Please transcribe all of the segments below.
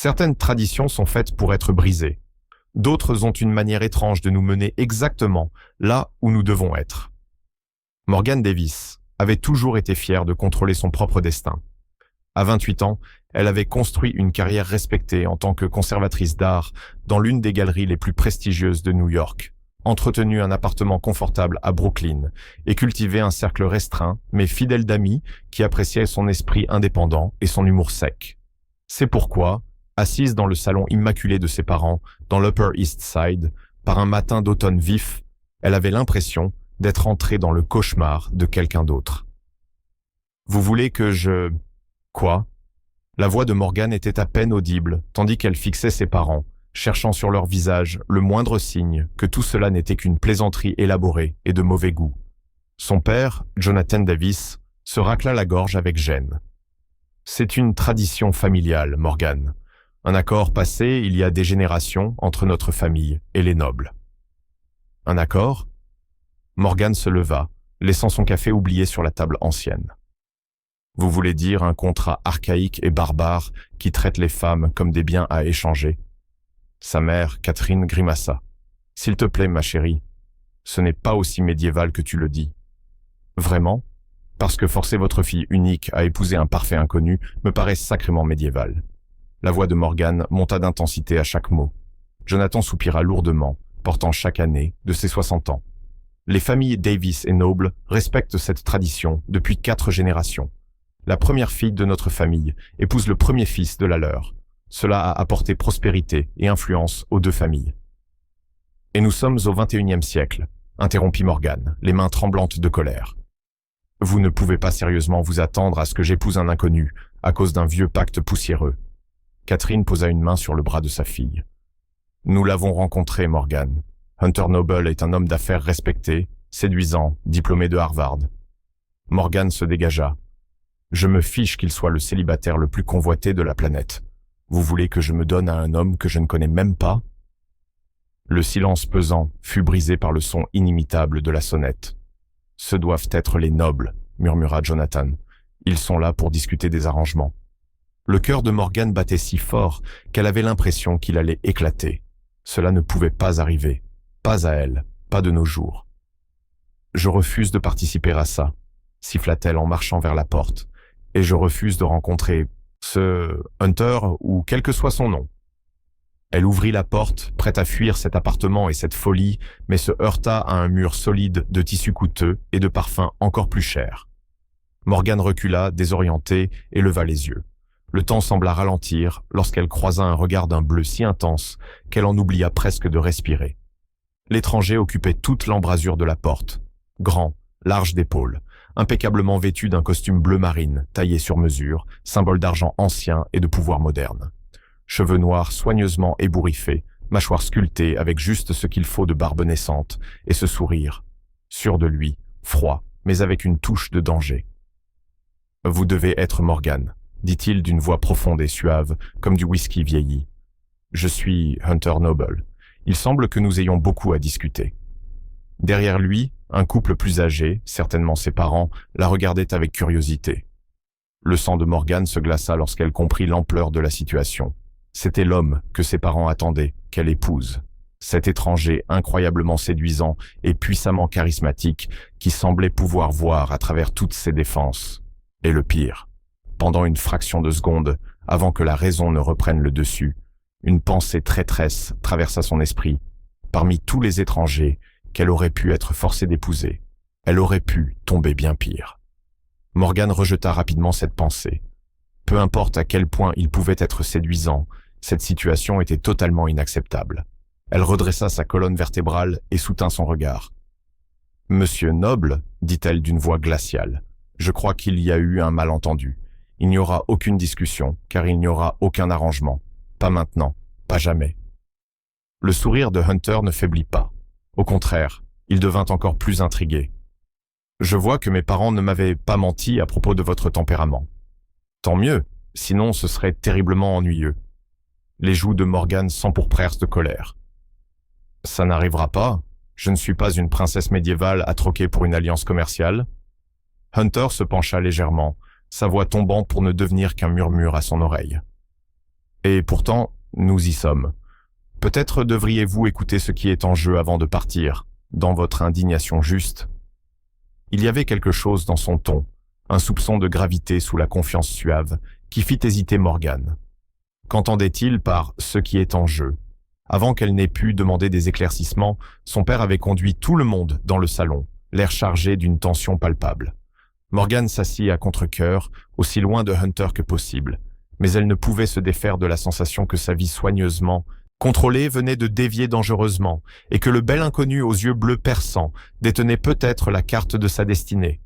Certaines traditions sont faites pour être brisées. D'autres ont une manière étrange de nous mener exactement là où nous devons être. Morgan Davis avait toujours été fière de contrôler son propre destin. À 28 ans, elle avait construit une carrière respectée en tant que conservatrice d'art dans l'une des galeries les plus prestigieuses de New York, entretenu un appartement confortable à Brooklyn et cultivé un cercle restreint mais fidèle d'amis qui appréciaient son esprit indépendant et son humour sec. C'est pourquoi, assise dans le salon immaculé de ses parents, dans l'Upper East Side, par un matin d'automne vif, elle avait l'impression d'être entrée dans le cauchemar de quelqu'un d'autre. « Vous voulez que je... » Quoi ? La voix de Morgan était à peine audible, tandis qu'elle fixait ses parents, cherchant sur leur visage le moindre signe que tout cela n'était qu'une plaisanterie élaborée et de mauvais goût. Son père, Jonathan Davis, se racla la gorge avec gêne. « C'est une tradition familiale, Morgan. Un accord passé il y a des générations entre notre famille et les nobles. » « Un accord ?» Morgan se leva, laissant son café oublié sur la table ancienne. « Vous voulez dire un contrat archaïque et barbare qui traite les femmes comme des biens à échanger ?» Sa mère, Catherine, grimaça. « S'il te plaît, ma chérie, ce n'est pas aussi médiéval que tu le dis. »« Vraiment ? Parce que forcer votre fille unique à épouser un parfait inconnu me paraît sacrément médiéval. » La voix de Morgan monta d'intensité à chaque mot. Jonathan soupira lourdement, portant chaque année de ses 60 ans. Les familles Davis et Noble respectent cette tradition depuis 4 générations. La première fille de notre famille épouse le premier fils de la leur. Cela a apporté prospérité et influence aux 2 familles. « Et nous sommes au XXIe siècle, » interrompit Morgan, les mains tremblantes de colère. « Vous ne pouvez pas sérieusement vous attendre à ce que j'épouse un inconnu à cause d'un vieux pacte poussiéreux. » Catherine posa une main sur le bras de sa fille. « Nous l'avons rencontré, Morgan. Hunter Noble est un homme d'affaires respecté, séduisant, diplômé de Harvard. » Morgan se dégagea. « Je me fiche qu'il soit le célibataire le plus convoité de la planète. Vous voulez que je me donne à un homme que je ne connais même pas ?» Le silence pesant fut brisé par le son inimitable de la sonnette. « Ce doivent être les nobles, » murmura Jonathan. « Ils sont là pour discuter des arrangements. » Le cœur de Morgan battait si fort qu'elle avait l'impression qu'il allait éclater. Cela ne pouvait pas arriver. Pas à elle, pas de nos jours. « Je refuse de participer à ça, » siffla-t-elle en marchant vers la porte. « Et je refuse de rencontrer ce Hunter ou quel que soit son nom. » Elle ouvrit la porte, prête à fuir cet appartement et cette folie, mais se heurta à un mur solide de tissu coûteux et de parfums encore plus chers. Morgan recula, désorientée, et leva les yeux. Le temps sembla ralentir lorsqu'elle croisa un regard d'un bleu si intense qu'elle en oublia presque de respirer. L'étranger occupait toute l'embrasure de la porte. Grand, large d'épaules, impeccablement vêtu d'un costume bleu marine, taillé sur mesure, symbole d'argent ancien et de pouvoir moderne. Cheveux noirs soigneusement ébouriffés, mâchoire sculptée avec juste ce qu'il faut de barbe naissante, et ce sourire, sûr de lui, froid, mais avec une touche de danger. « Vous devez être Morgan, » dit-il d'une voix profonde et suave, comme du whisky vieilli. « Je suis Hunter Noble. Il semble que nous ayons beaucoup à discuter. » Derrière lui, un couple plus âgé, certainement ses parents, la regardait avec curiosité. Le sang de Morgan se glaça lorsqu'elle comprit l'ampleur de la situation. C'était l'homme que ses parents attendaient, qu'elle épouse. Cet étranger incroyablement séduisant et puissamment charismatique qui semblait pouvoir voir à travers toutes ses défenses. Et le pire, pendant une fraction de seconde, avant que la raison ne reprenne le dessus, une pensée traîtresse traversa son esprit. Parmi tous les étrangers qu'elle aurait pu être forcée d'épouser, elle aurait pu tomber bien pire. Morgan rejeta rapidement cette pensée. Peu importe à quel point il pouvait être séduisant, cette situation était totalement inacceptable. Elle redressa sa colonne vertébrale et soutint son regard. « Monsieur Noble, dit-elle d'une voix glaciale, je crois qu'il y a eu un malentendu. Il n'y aura aucune discussion, car il n'y aura aucun arrangement. Pas maintenant, pas jamais. » Le sourire de Hunter ne faiblit pas. Au contraire, il devint encore plus intrigué. « Je vois que mes parents ne m'avaient pas menti à propos de votre tempérament. Tant mieux, sinon ce serait terriblement ennuyeux. » Les joues de Morgan s'empourprèrent de colère. « Ça n'arrivera pas. Je ne suis pas une princesse médiévale à troquer pour une alliance commerciale. » Hunter se pencha légèrement, sa voix tombant pour ne devenir qu'un murmure à son oreille. « Et pourtant, nous y sommes. Peut-être devriez-vous écouter ce qui est en jeu avant de partir, dans votre indignation juste. Il y avait quelque chose dans son ton, un soupçon de gravité sous la confiance suave, qui fit hésiter Morgane. Qu'entendait-il par « ce qui est en jeu » ? Avant qu'elle n'ait pu demander des éclaircissements, son père avait conduit tout le monde dans le salon, l'air chargé d'une tension palpable. Morgane s'assit à contre-cœur, aussi loin de Hunter que possible, mais elle ne pouvait se défaire de la sensation que sa vie soigneusement contrôlée venait de dévier dangereusement, et que le bel inconnu aux yeux bleus perçants détenait peut-être la carte de sa destinée.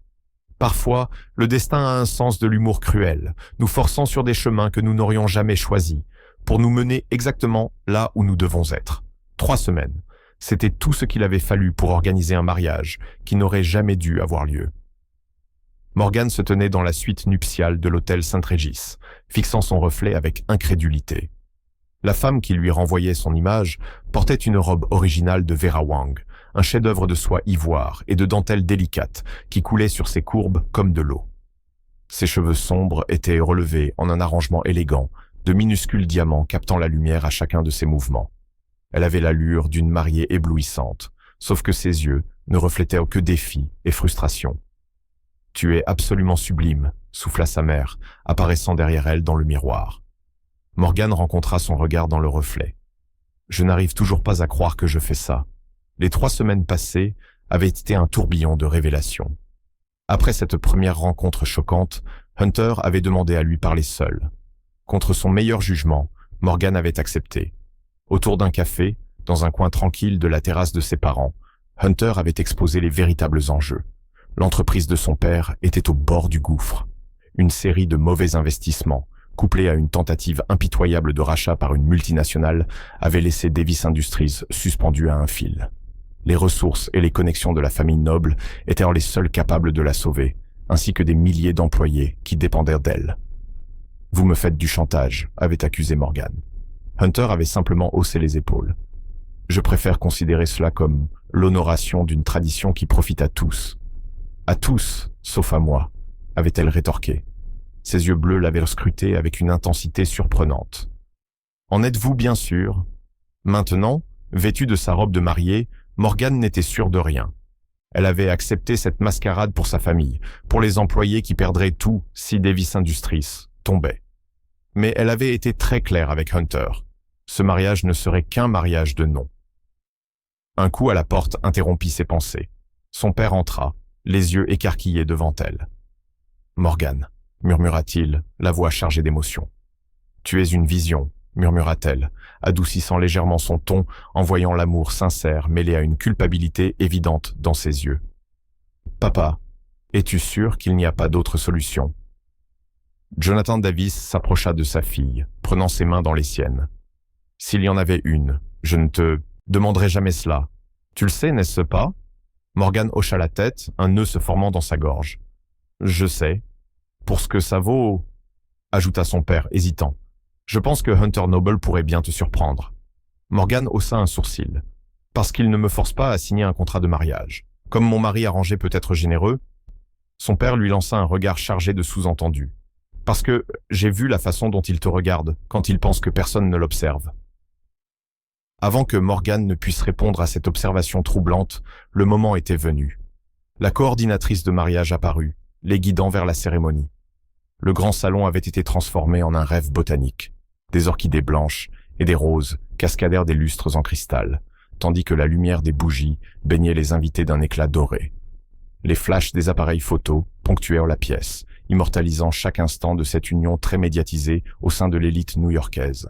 Parfois, le destin a un sens de l'humour cruel, nous forçant sur des chemins que nous n'aurions jamais choisis, pour nous mener exactement là où nous devons être. 3 semaines, c'était tout ce qu'il avait fallu pour organiser un mariage qui n'aurait jamais dû avoir lieu. Morgane se tenait dans la suite nuptiale de l'hôtel Saint-Régis, fixant son reflet avec incrédulité. La femme qui lui renvoyait son image portait une robe originale de Vera Wang, un chef-d'œuvre de soie ivoire et de dentelle délicate qui coulait sur ses courbes comme de l'eau. Ses cheveux sombres étaient relevés en un arrangement élégant, de minuscules diamants captant la lumière à chacun de ses mouvements. Elle avait l'allure d'une mariée éblouissante, sauf que ses yeux ne reflétaient que défi et frustration. « Tu es absolument sublime », souffla sa mère, apparaissant derrière elle dans le miroir. Morgane rencontra son regard dans le reflet. « Je n'arrive toujours pas à croire que je fais ça. » Les 3 semaines passées avaient été un tourbillon de révélations. Après cette première rencontre choquante, Hunter avait demandé à lui parler seul. Contre son meilleur jugement, Morgane avait accepté. Autour d'un café, dans un coin tranquille de la terrasse de ses parents, Hunter avait exposé les véritables enjeux. L'entreprise de son père était au bord du gouffre. Une série de mauvais investissements, couplée à une tentative impitoyable de rachat par une multinationale, avait laissé Davis Industries suspendu à un fil. Les ressources et les connexions de la famille Noble étaient les seules capables de la sauver, ainsi que des milliers d'employés qui dépendaient d'elle. « Vous me faites du chantage », avait accusé Morgane. Hunter avait simplement haussé les épaules. « Je préfère considérer cela comme l'honoration d'une tradition qui profite à tous. »« À tous, sauf à moi », avait-elle rétorqué. Ses yeux bleus l'avaient scruté avec une intensité surprenante. « En êtes-vous bien sûr ?» Maintenant, vêtue de sa robe de mariée, Morgane n'était sûre de rien. Elle avait accepté cette mascarade pour sa famille, pour les employés qui perdraient tout si Davis Industries tombait. Mais elle avait été très claire avec Hunter. Ce mariage ne serait qu'un mariage de nom. Un coup à la porte interrompit ses pensées. Son père entra, les yeux écarquillés devant elle. « Morgane », murmura-t-il, la voix chargée d'émotion. « Tu es une vision », murmura-t-elle, adoucissant légèrement son ton en voyant l'amour sincère mêlé à une culpabilité évidente dans ses yeux. « Papa, es-tu sûr qu'il n'y a pas d'autre solution ?» Jonathan Davis s'approcha de sa fille, prenant ses mains dans les siennes. « S'il y en avait une, je ne te demanderais jamais cela. Tu le sais, n'est-ce pas ?» Morgane hocha la tête, un nœud se formant dans sa gorge. « Je sais. Pour ce que ça vaut, » ajouta son père, hésitant. « Je pense que Hunter Noble pourrait bien te surprendre. » Morgane haussa un sourcil. « Parce qu'il ne me force pas à signer un contrat de mariage. Comme mon mari arrangé peut être généreux. » Son père lui lança un regard chargé de sous-entendus. « Parce que j'ai vu la façon dont il te regarde quand il pense que personne ne l'observe. » Avant que Morgane ne puisse répondre à cette observation troublante, le moment était venu. La coordinatrice de mariage apparut, les guidant vers la cérémonie. Le grand salon avait été transformé en un rêve botanique. Des orchidées blanches et des roses cascadèrent des lustres en cristal, tandis que la lumière des bougies baignait les invités d'un éclat doré. Les flashs des appareils photos ponctuèrent la pièce, immortalisant chaque instant de cette union très médiatisée au sein de l'élite new-yorkaise.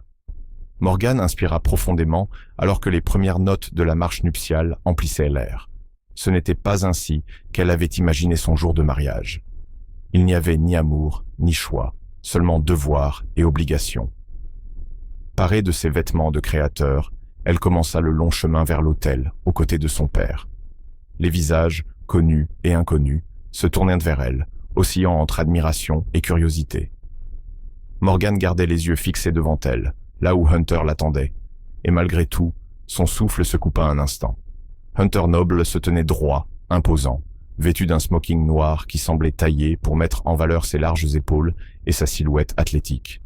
Morgane inspira profondément alors que les premières notes de la marche nuptiale emplissaient l'air. Ce n'était pas ainsi qu'elle avait imaginé son jour de mariage. Il n'y avait ni amour, ni choix, seulement devoir et obligation. Parée de ses vêtements de créateur, elle commença le long chemin vers l'autel, aux côtés de son père. Les visages, connus et inconnus, se tournèrent vers elle, oscillant entre admiration et curiosité. Morgane gardait les yeux fixés devant elle, là où Hunter l'attendait, et malgré tout, son souffle se coupa un instant. Hunter Noble se tenait droit, imposant, vêtu d'un smoking noir qui semblait taillé pour mettre en valeur ses larges épaules et sa silhouette athlétique.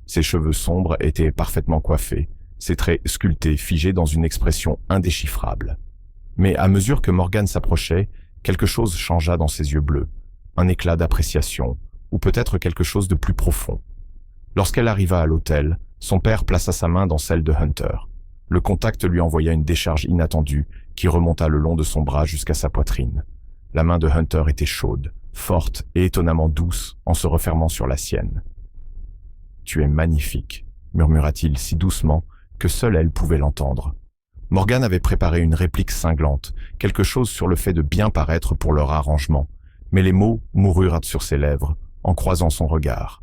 Ses cheveux sombres étaient parfaitement coiffés, ses traits sculptés figés dans une expression indéchiffrable. Mais à mesure que Morgan s'approchait, quelque chose changea dans ses yeux bleus, un éclat d'appréciation, ou peut-être quelque chose de plus profond. Lorsqu'elle arriva à l'hôtel, son père plaça sa main dans celle de Hunter. Le contact lui envoya une décharge inattendue qui remonta le long de son bras jusqu'à sa poitrine. La main de Hunter était chaude, forte et étonnamment douce en se refermant sur la sienne. « Tu es magnifique », murmura-t-il si doucement que seule elle pouvait l'entendre. Morgan avait préparé une réplique cinglante, quelque chose sur le fait de bien paraître pour leur arrangement, mais les mots moururent sur ses lèvres, en croisant son regard.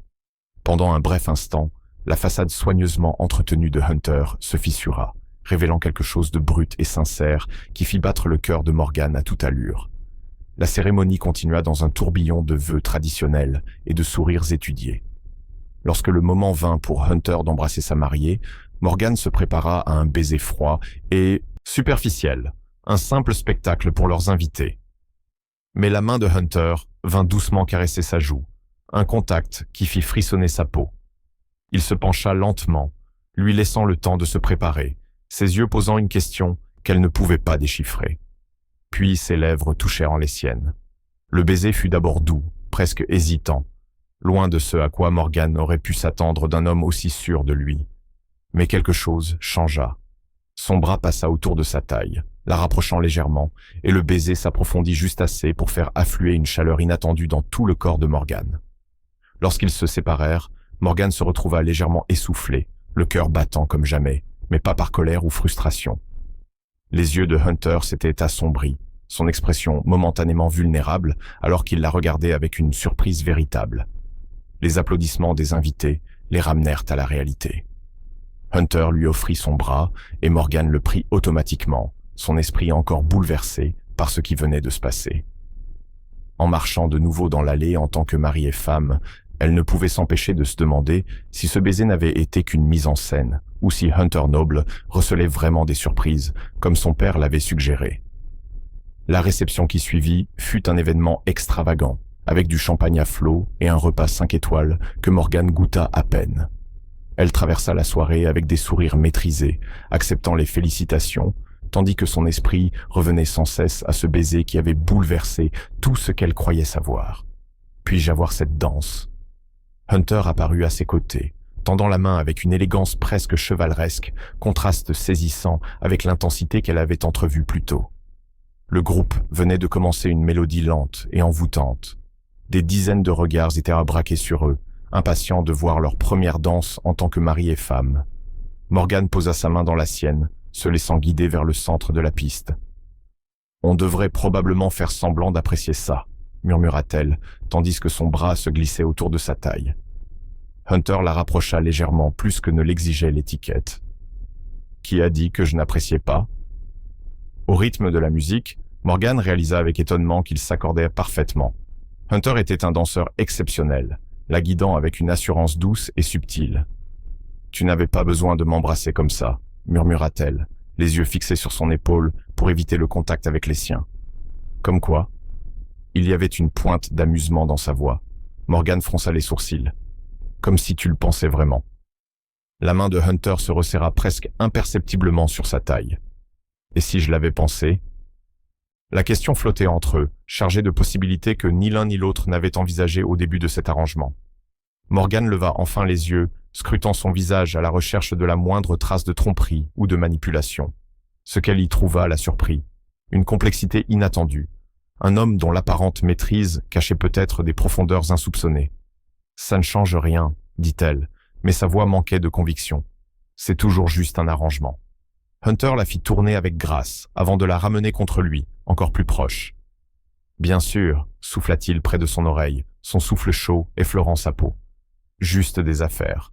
Pendant un bref instant, la façade soigneusement entretenue de Hunter se fissura, révélant quelque chose de brut et sincère qui fit battre le cœur de Morgan à toute allure. La cérémonie continua dans un tourbillon de vœux traditionnels et de sourires étudiés. Lorsque le moment vint pour Hunter d'embrasser sa mariée, Morgan se prépara à un baiser froid et superficiel, un simple spectacle pour leurs invités. Mais la main de Hunter vint doucement caresser sa joue, un contact qui fit frissonner sa peau. Il se pencha lentement, lui laissant le temps de se préparer, ses yeux posant une question qu'elle ne pouvait pas déchiffrer. Puis ses lèvres touchèrent en les siennes. Le baiser fut d'abord doux, presque hésitant, loin de ce à quoi Morgan aurait pu s'attendre d'un homme aussi sûr de lui. Mais quelque chose changea. Son bras passa autour de sa taille, la rapprochant légèrement, et le baiser s'approfondit juste assez pour faire affluer une chaleur inattendue dans tout le corps de Morgan. Lorsqu'ils se séparèrent, Morgan se retrouva légèrement essoufflé, le cœur battant comme jamais, mais pas par colère ou frustration. Les yeux de Hunter s'étaient assombris, son expression momentanément vulnérable alors qu'il la regardait avec une surprise véritable. Les applaudissements des invités les ramenèrent à la réalité. Hunter lui offrit son bras et Morgan le prit automatiquement, son esprit encore bouleversé par ce qui venait de se passer. En marchant de nouveau dans l'allée en tant que mari et femme, elle ne pouvait s'empêcher de se demander si ce baiser n'avait été qu'une mise en scène ou si Hunter Noble recelait vraiment des surprises, comme son père l'avait suggéré. La réception qui suivit fut un événement extravagant, avec du champagne à flots et un repas 5 étoiles que Morgan goûta à peine. Elle traversa la soirée avec des sourires maîtrisés, acceptant les félicitations, tandis que son esprit revenait sans cesse à ce baiser qui avait bouleversé tout ce qu'elle croyait savoir. Puis-je avoir cette danse? Hunter apparut à ses côtés, tendant la main avec une élégance presque chevaleresque, contraste saisissant avec l'intensité qu'elle avait entrevue plus tôt. Le groupe venait de commencer une mélodie lente et envoûtante. Des dizaines de regards étaient braqués sur eux, impatients de voir leur première danse en tant que mari et femme. Morgan posa sa main dans la sienne, se laissant guider vers le centre de la piste. « On devrait probablement faire semblant d'apprécier ça », murmura-t-elle, tandis que son bras se glissait autour de sa taille. Hunter la rapprocha légèrement plus que ne l'exigeait l'étiquette. « Qui a dit que je n'appréciais pas ?» Au rythme de la musique, Morgan réalisa avec étonnement qu'ils s'accordaient parfaitement. Hunter était un danseur exceptionnel, la guidant avec une assurance douce et subtile. « Tu n'avais pas besoin de m'embrasser comme ça », murmura-t-elle, les yeux fixés sur son épaule pour éviter le contact avec les siens. Comme quoi? Il y avait une pointe d'amusement dans sa voix. Morgan fronça les sourcils. Comme si tu le pensais vraiment. La main de Hunter se resserra presque imperceptiblement sur sa taille. Et si je l'avais pensé? La question flottait entre eux, chargée de possibilités que ni l'un ni l'autre n'avaient envisagées au début de cet arrangement. Morgan leva enfin les yeux, scrutant son visage à la recherche de la moindre trace de tromperie ou de manipulation. Ce qu'elle y trouva la surprit. Une complexité inattendue. Un homme dont l'apparente maîtrise cachait peut-être des profondeurs insoupçonnées. « Ça ne change rien », dit-elle, mais sa voix manquait de conviction. « C'est toujours juste un arrangement. » Hunter la fit tourner avec grâce, avant de la ramener contre lui, encore plus proche. « Bien sûr », souffla-t-il près de son oreille, son souffle chaud effleurant sa peau. « Juste des affaires. »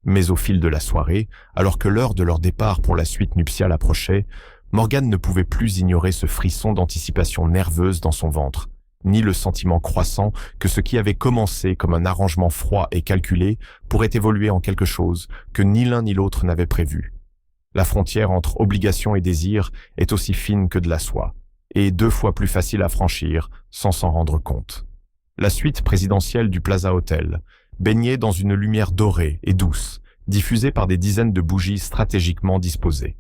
Mais au fil de la soirée, alors que l'heure de leur départ pour la suite nuptiale approchait, Morgan ne pouvait plus ignorer ce frisson d'anticipation nerveuse dans son ventre, ni le sentiment croissant que ce qui avait commencé comme un arrangement froid et calculé pourrait évoluer en quelque chose que ni l'un ni l'autre n'avait prévu. La frontière entre obligation et désir est aussi fine que de la soie, et 2 fois plus facile à franchir sans s'en rendre compte. La suite présidentielle du Plaza Hotel, baignait dans une lumière dorée et douce, diffusée par des dizaines de bougies stratégiquement disposées.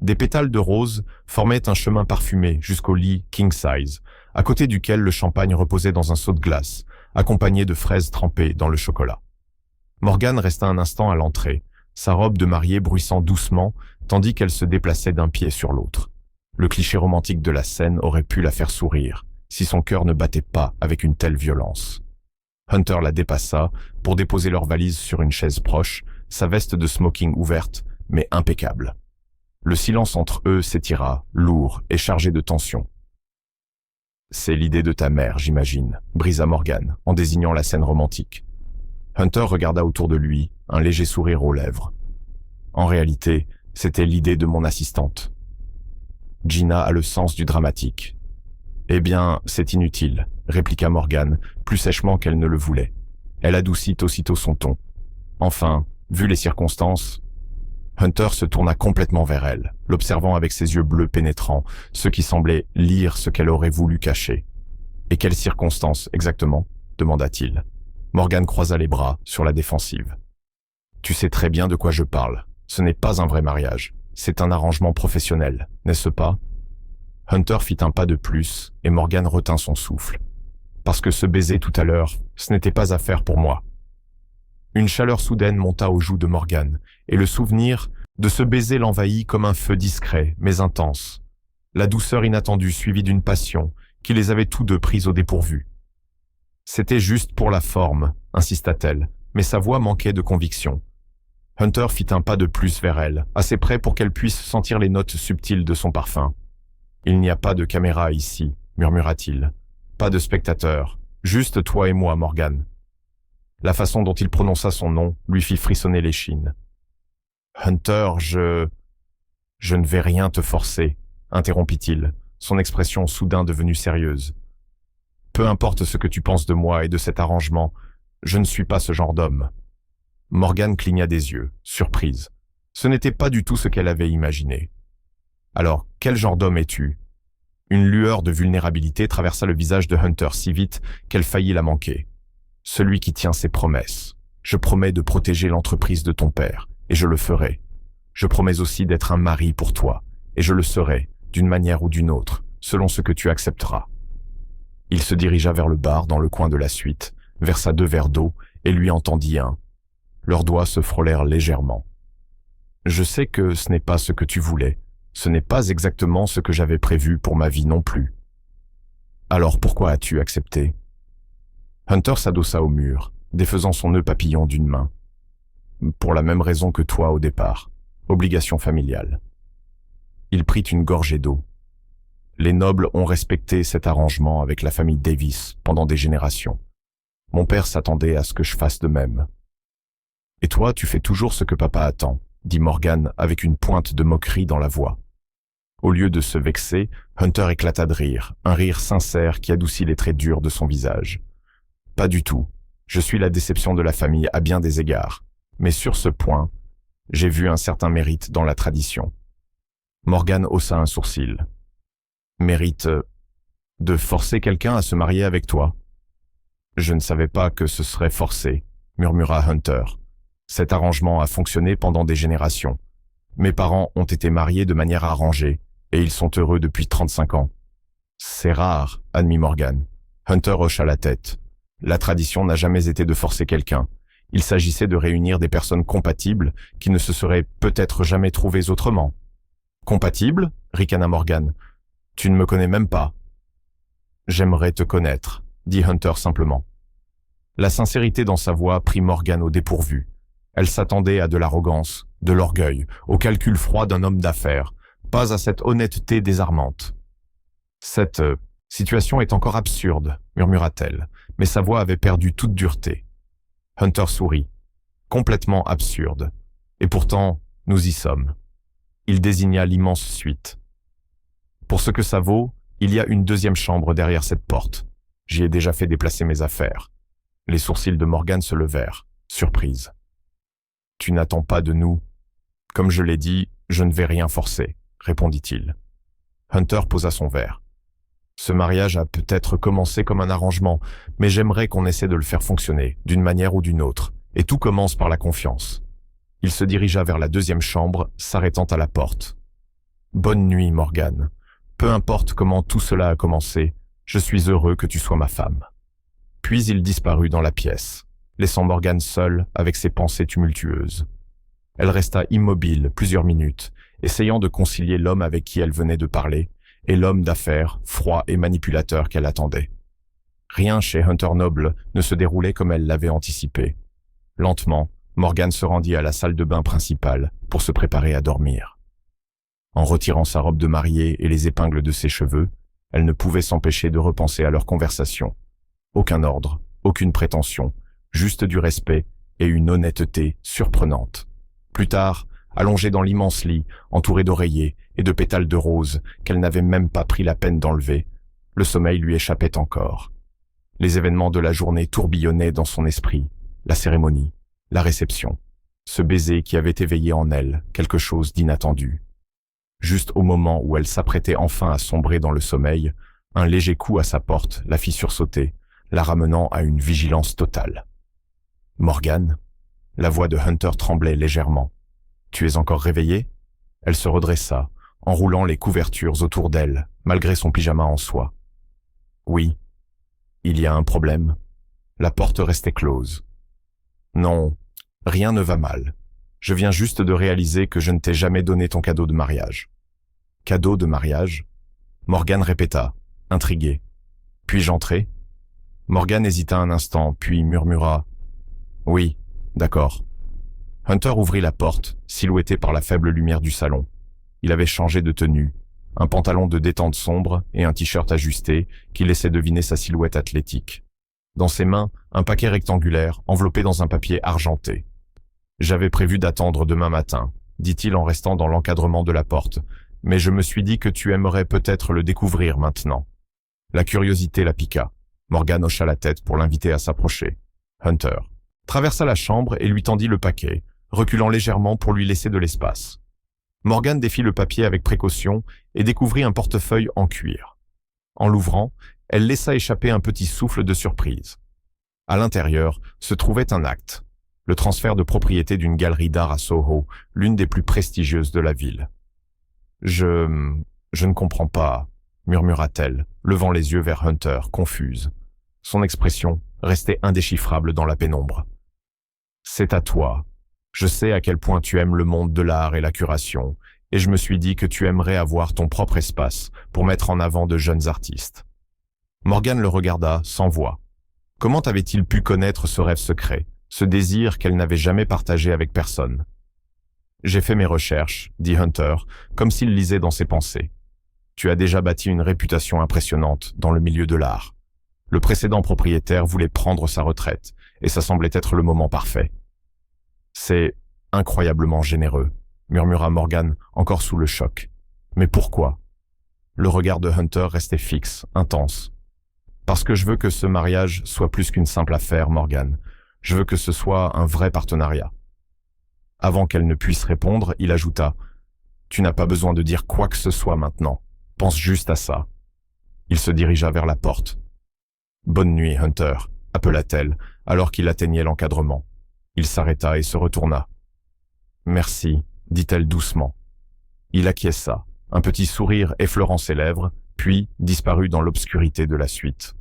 Des pétales de rose formaient un chemin parfumé jusqu'au lit king size, à côté duquel le champagne reposait dans un seau de glace, accompagné de fraises trempées dans le chocolat. Morgane resta un instant à l'entrée, sa robe de mariée bruissant doucement, tandis qu'elle se déplaçait d'un pied sur l'autre. Le cliché romantique de la scène aurait pu la faire sourire, si son cœur ne battait pas avec une telle violence. Hunter la dépassa pour déposer leurs valises sur une chaise proche, sa veste de smoking ouverte, mais impeccable. Le silence entre eux s'étira, lourd et chargé de tension. « C'est l'idée de ta mère, j'imagine », brisa Morgane, en désignant la scène romantique. Hunter regarda autour de lui, un léger sourire aux lèvres. En réalité, c'était l'idée de mon assistante. Gina a le sens du dramatique. Eh bien, c'est inutile, répliqua Morgane, plus sèchement qu'elle ne le voulait. Elle adoucit aussitôt son ton. Enfin, vu les circonstances... Hunter se tourna complètement vers elle, l'observant avec ses yeux bleus pénétrants, ceux qui semblaient lire ce qu'elle aurait voulu cacher. « Et quelles circonstances, exactement ?» demanda-t-il. Morgane croisa les bras, sur la défensive. « Tu sais très bien de quoi je parle. Ce n'est pas un vrai mariage. C'est un arrangement professionnel, n'est-ce pas ?» Hunter fit un pas de plus, et Morgane retint son souffle. « Parce que ce baiser tout à l'heure, ce n'était pas à faire pour moi. » Une chaleur soudaine monta aux joues de Morgane, et le souvenir de ce baiser l'envahit comme un feu discret, mais intense. La douceur inattendue suivie d'une passion qui les avait tous deux pris au dépourvu. C'était juste pour la forme, insista-t-elle, mais sa voix manquait de conviction. Hunter fit un pas de plus vers elle, assez près pour qu'elle puisse sentir les notes subtiles de son parfum. « Il n'y a pas de caméra ici, » murmura-t-il. « Pas de spectateurs, juste toi et moi, Morgane. » La façon dont il prononça son nom lui fit frissonner l'échine. « Hunter, je ne vais rien te forcer, » interrompit-il, son expression soudain devenue sérieuse. « Peu importe ce que tu penses de moi et de cet arrangement, je ne suis pas ce genre d'homme. » Morgane cligna des yeux, surprise. Ce n'était pas du tout ce qu'elle avait imaginé. « Alors, quel genre d'homme es-tu » Une lueur de vulnérabilité traversa le visage de Hunter si vite qu'elle faillit la manquer. Celui qui tient ses promesses. Je promets de protéger l'entreprise de ton père, et je le ferai. Je promets aussi d'être un mari pour toi, et je le serai, d'une manière ou d'une autre, selon ce que tu accepteras. Il se dirigea vers le bar dans le coin de la suite, versa 2 verres d'eau, et lui en tendit un. Leurs doigts se frôlèrent légèrement. Je sais que ce n'est pas ce que tu voulais, ce n'est pas exactement ce que j'avais prévu pour ma vie non plus. Alors pourquoi as-tu accepté ? Hunter s'adossa au mur, défaisant son nœud papillon d'une main. Pour la même raison que toi au départ, obligation familiale. Il prit une gorgée d'eau. Les nobles ont respecté cet arrangement avec la famille Davis pendant des générations. Mon père s'attendait à ce que je fasse de même. Et toi, tu fais toujours ce que papa attend, dit Morgane avec une pointe de moquerie dans la voix. Au lieu de se vexer, Hunter éclata de rire, un rire sincère qui adoucit les traits durs de son visage. Pas du tout. Je suis la déception de la famille à bien des égards. Mais sur ce point, j'ai vu un certain mérite dans la tradition. Morgane haussa un sourcil. Mérite de forcer quelqu'un à se marier avec toi ? Je ne savais pas que ce serait forcé, murmura Hunter. Cet arrangement a fonctionné pendant des générations. Mes parents ont été mariés de manière arrangée, et ils sont heureux depuis 35 ans. C'est rare, admit Morgane. Hunter hocha la tête. La tradition n'a jamais été de forcer quelqu'un. Il s'agissait de réunir des personnes compatibles qui ne se seraient peut-être jamais trouvées autrement. Compatibles ? Ricana Morgane. Tu ne me connais même pas. J'aimerais te connaître, dit Hunter simplement. La sincérité dans sa voix prit Morgane au dépourvu. Elle s'attendait à de l'arrogance, de l'orgueil, au calcul froid d'un homme d'affaires, pas à cette honnêteté désarmante. Cette situation est encore absurde, murmura-t-elle, mais sa voix avait perdu toute dureté. Hunter sourit. Complètement absurde. Et pourtant, nous y sommes. Il désigna l'immense suite. Pour ce que ça vaut, il y a une 2e chambre derrière cette porte. J'y ai déjà fait déplacer mes affaires. Les sourcils de Morgane se levèrent, surprise. Tu n'attends pas de nous. Comme je l'ai dit, je ne vais rien forcer, répondit-il. Hunter posa son verre. Ce mariage a peut-être commencé comme un arrangement, mais j'aimerais qu'on essaie de le faire fonctionner, d'une manière ou d'une autre, et tout commence par la confiance. Il se dirigea vers la deuxième chambre, s'arrêtant à la porte. Bonne nuit, Morgane. Peu importe comment tout cela a commencé, je suis heureux que tu sois ma femme. Puis il disparut dans la pièce, laissant Morgane seule avec ses pensées tumultueuses. Elle resta immobile plusieurs minutes, essayant de concilier l'homme avec qui elle venait de parler et l'homme d'affaires, froid et manipulateur qu'elle attendait. Rien chez Hunter Noble ne se déroulait comme elle l'avait anticipé. Lentement, Morgane se rendit à la salle de bain principale pour se préparer à dormir. En retirant sa robe de mariée et les épingles de ses cheveux, elle ne pouvait s'empêcher de repenser à leur conversation. Aucun ordre, aucune prétention, juste du respect et une honnêteté surprenante. Plus tard, allongée dans l'immense lit, entourée d'oreillers et de pétales de rose qu'elle n'avait même pas pris la peine d'enlever, le sommeil lui échappait encore. Les événements de la journée tourbillonnaient dans son esprit, la cérémonie, la réception, ce baiser qui avait éveillé en elle quelque chose d'inattendu. Juste au moment où elle s'apprêtait enfin à sombrer dans le sommeil, un léger coup à sa porte la fit sursauter, la ramenant à une vigilance totale. « Morgane ?» La voix de Hunter tremblait légèrement. « Tu es encore réveillée ?» Elle se redressa, enroulant les couvertures autour d'elle, malgré son pyjama en soie. « Oui. Il y a un problème. » La porte restait close. « Non, rien ne va mal. Je viens juste de réaliser que je ne t'ai jamais donné ton cadeau de mariage. » « Cadeau de mariage ?» Morgane répéta, intriguée. « Puis-je entrer ?» Morgane hésita un instant, puis murmura « Oui, d'accord. » Hunter ouvrit la porte, silhouetté par la faible lumière du salon. Il avait changé de tenue, un pantalon de détente sombre et un t-shirt ajusté qui laissait deviner sa silhouette athlétique. Dans ses mains, un paquet rectangulaire enveloppé dans un papier argenté. « J'avais prévu d'attendre demain matin, » dit-il en restant dans l'encadrement de la porte, « mais je me suis dit que tu aimerais peut-être le découvrir maintenant. » La curiosité la piqua. Morgane hocha la tête pour l'inviter à s'approcher. Hunter traversa la chambre et lui tendit le paquet, reculant légèrement pour lui laisser de l'espace. Morgane défit le papier avec précaution et découvrit un portefeuille en cuir. En l'ouvrant, elle laissa échapper un petit souffle de surprise. À l'intérieur se trouvait un acte, le transfert de propriété d'une galerie d'art à Soho, l'une des plus prestigieuses de la ville. « Je ne comprends pas », murmura-t-elle, levant les yeux vers Hunter, confuse. Son expression restait indéchiffrable dans la pénombre. « C'est à toi. Je sais à quel point tu aimes le monde de l'art et la curation, et je me suis dit que tu aimerais avoir ton propre espace pour mettre en avant de jeunes artistes. » Morgane le regarda sans voix. Comment avait-il pu connaître ce rêve secret, ce désir qu'elle n'avait jamais partagé avec personne? « J'ai fait mes recherches, » dit Hunter, comme s'il lisait dans ses pensées. « Tu as déjà bâti une réputation impressionnante dans le milieu de l'art. Le précédent propriétaire voulait prendre sa retraite, et ça semblait être le moment parfait. »« C'est incroyablement généreux, » murmura Morgane, encore sous le choc. « Mais pourquoi ?» Le regard de Hunter restait fixe, intense. « Parce que je veux que ce mariage soit plus qu'une simple affaire, Morgane. Je veux que ce soit un vrai partenariat. » Avant qu'elle ne puisse répondre, il ajouta « Tu n'as pas besoin de dire quoi que ce soit maintenant. Pense juste à ça. » Il se dirigea vers la porte. « Bonne nuit, Hunter » appela-t-elle, alors qu'il atteignait l'encadrement. Il s'arrêta et se retourna. « Merci » dit-elle doucement. Il acquiesça, un petit sourire effleurant ses lèvres, puis disparut dans l'obscurité de la suite.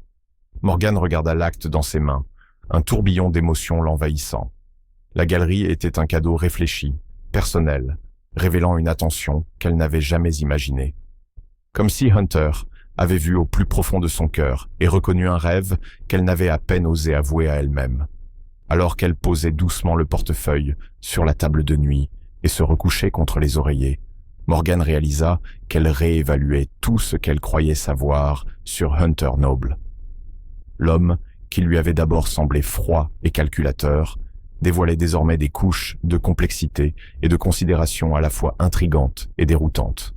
Morgane regarda l'acte dans ses mains, un tourbillon d'émotions l'envahissant. La galerie était un cadeau réfléchi, personnel, révélant une attention qu'elle n'avait jamais imaginée. Comme si Hunter avait vu au plus profond de son cœur et reconnu un rêve qu'elle n'avait à peine osé avouer à elle-même. Alors qu'elle posait doucement le portefeuille sur la table de nuit et se recouchait contre les oreillers, Morgane réalisa qu'elle réévaluait tout ce qu'elle croyait savoir sur Hunter Noble. L'homme, qui lui avait d'abord semblé froid et calculateur, dévoilait désormais des couches de complexité et de considération à la fois intrigantes et déroutantes.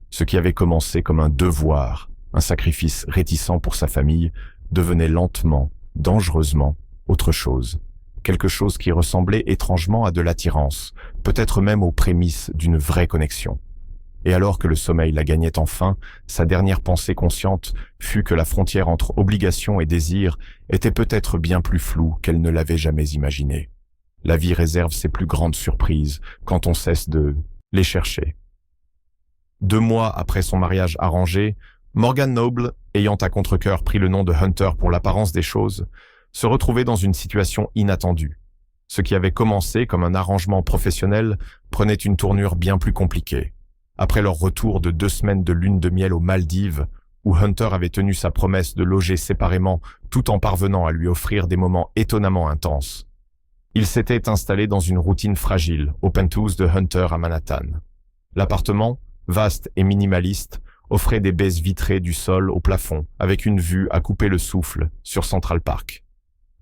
Ce qui avait commencé comme un devoir, un sacrifice réticent pour sa famille, devenait lentement, dangereusement, autre chose. Quelque chose qui ressemblait étrangement à de l'attirance, peut-être même aux prémices d'une vraie connexion. Et alors que le sommeil la gagnait enfin, sa dernière pensée consciente fut que la frontière entre obligation et désir était peut-être bien plus floue qu'elle ne l'avait jamais imaginé. La vie réserve ses plus grandes surprises quand on cesse de les chercher. 2 mois après son mariage arrangé, Morgan Noble, ayant à contre-cœur pris le nom de Hunter pour l'apparence des choses, se retrouvait dans une situation inattendue. Ce qui avait commencé comme un arrangement professionnel prenait une tournure bien plus compliquée. Après leur retour de 2 semaines de lune de miel aux Maldives, où Hunter avait tenu sa promesse de loger séparément tout en parvenant à lui offrir des moments étonnamment intenses, il s'était installé dans une routine fragile au penthouse de Hunter à Manhattan. L'appartement, vaste et minimaliste, offrait des baies vitrées du sol au plafond avec une vue à couper le souffle sur Central Park.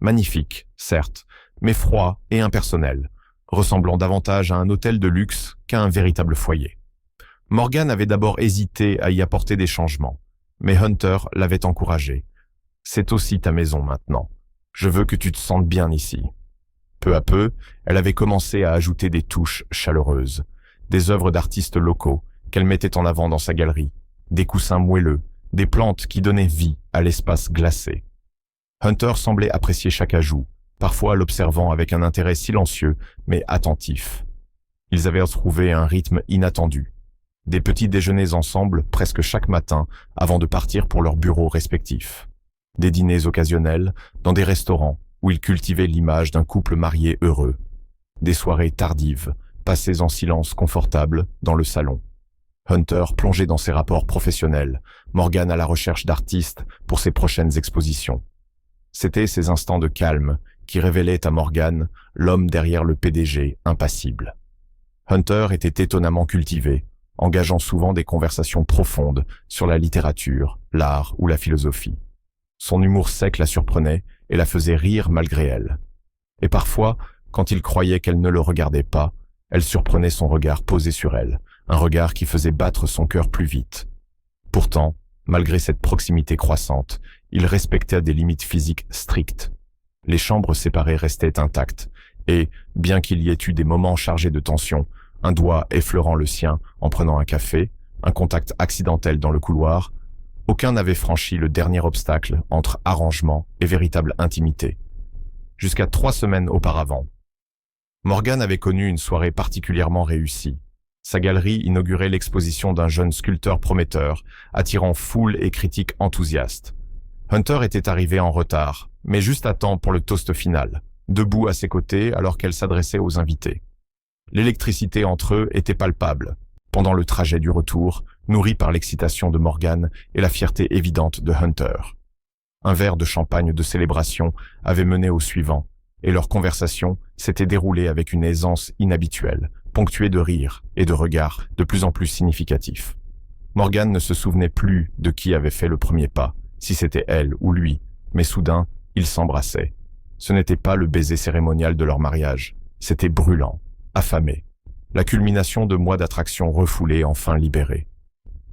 Magnifique, certes, mais froid et impersonnel, ressemblant davantage à un hôtel de luxe qu'à un véritable foyer. Morgan avait d'abord hésité à y apporter des changements, mais Hunter l'avait encouragé. « C'est aussi ta maison maintenant. Je veux que tu te sentes bien ici. » Peu à peu, elle avait commencé à ajouter des touches chaleureuses, des œuvres d'artistes locaux qu'elle mettait en avant dans sa galerie, des coussins moelleux, des plantes qui donnaient vie à l'espace glacé. Hunter semblait apprécier chaque ajout, parfois l'observant avec un intérêt silencieux mais attentif. Ils avaient trouvé un rythme inattendu. Des petits déjeuners ensemble presque chaque matin avant de partir pour leurs bureaux respectifs. Des dîners occasionnels dans des restaurants où ils cultivaient l'image d'un couple marié heureux. Des soirées tardives, passées en silence confortable dans le salon. Hunter plongé dans ses rapports professionnels, Morgan à la recherche d'artistes pour ses prochaines expositions. C'étaient ces instants de calme qui révélaient à Morgan l'homme derrière le PDG impassible. Hunter était étonnamment cultivé, engageant souvent des conversations profondes sur la littérature, l'art ou la philosophie. Son humour sec la surprenait et la faisait rire malgré elle. Et parfois, quand il croyait qu'elle ne le regardait pas, elle surprenait son regard posé sur elle, un regard qui faisait battre son cœur plus vite. Pourtant, malgré cette proximité croissante, il respectait des limites physiques strictes. Les chambres séparées restaient intactes, et, bien qu'il y ait eu des moments chargés de tension, un doigt effleurant le sien en prenant un café, un contact accidentel dans le couloir, aucun n'avait franchi le dernier obstacle entre arrangement et véritable intimité. Jusqu'à 3 semaines auparavant, Morgan avait connu une soirée particulièrement réussie. Sa galerie inaugurait l'exposition d'un jeune sculpteur prometteur, attirant foule et critiques enthousiastes. Hunter était arrivé en retard, mais juste à temps pour le toast final, debout à ses côtés alors qu'elle s'adressait aux invités. L'électricité entre eux était palpable, pendant le trajet du retour, nourri par l'excitation de Morgan et la fierté évidente de Hunter. Un verre de champagne de célébration avait mené au suivant, et leur conversation s'était déroulée avec une aisance inhabituelle, ponctuée de rires et de regards de plus en plus significatifs. Morgan ne se souvenait plus de qui avait fait le premier pas, si c'était elle ou lui, mais soudain, ils s'embrassaient. Ce n'était pas le baiser cérémonial de leur mariage, c'était brûlant, affamé. La culmination de mois d'attraction refoulée enfin libérée.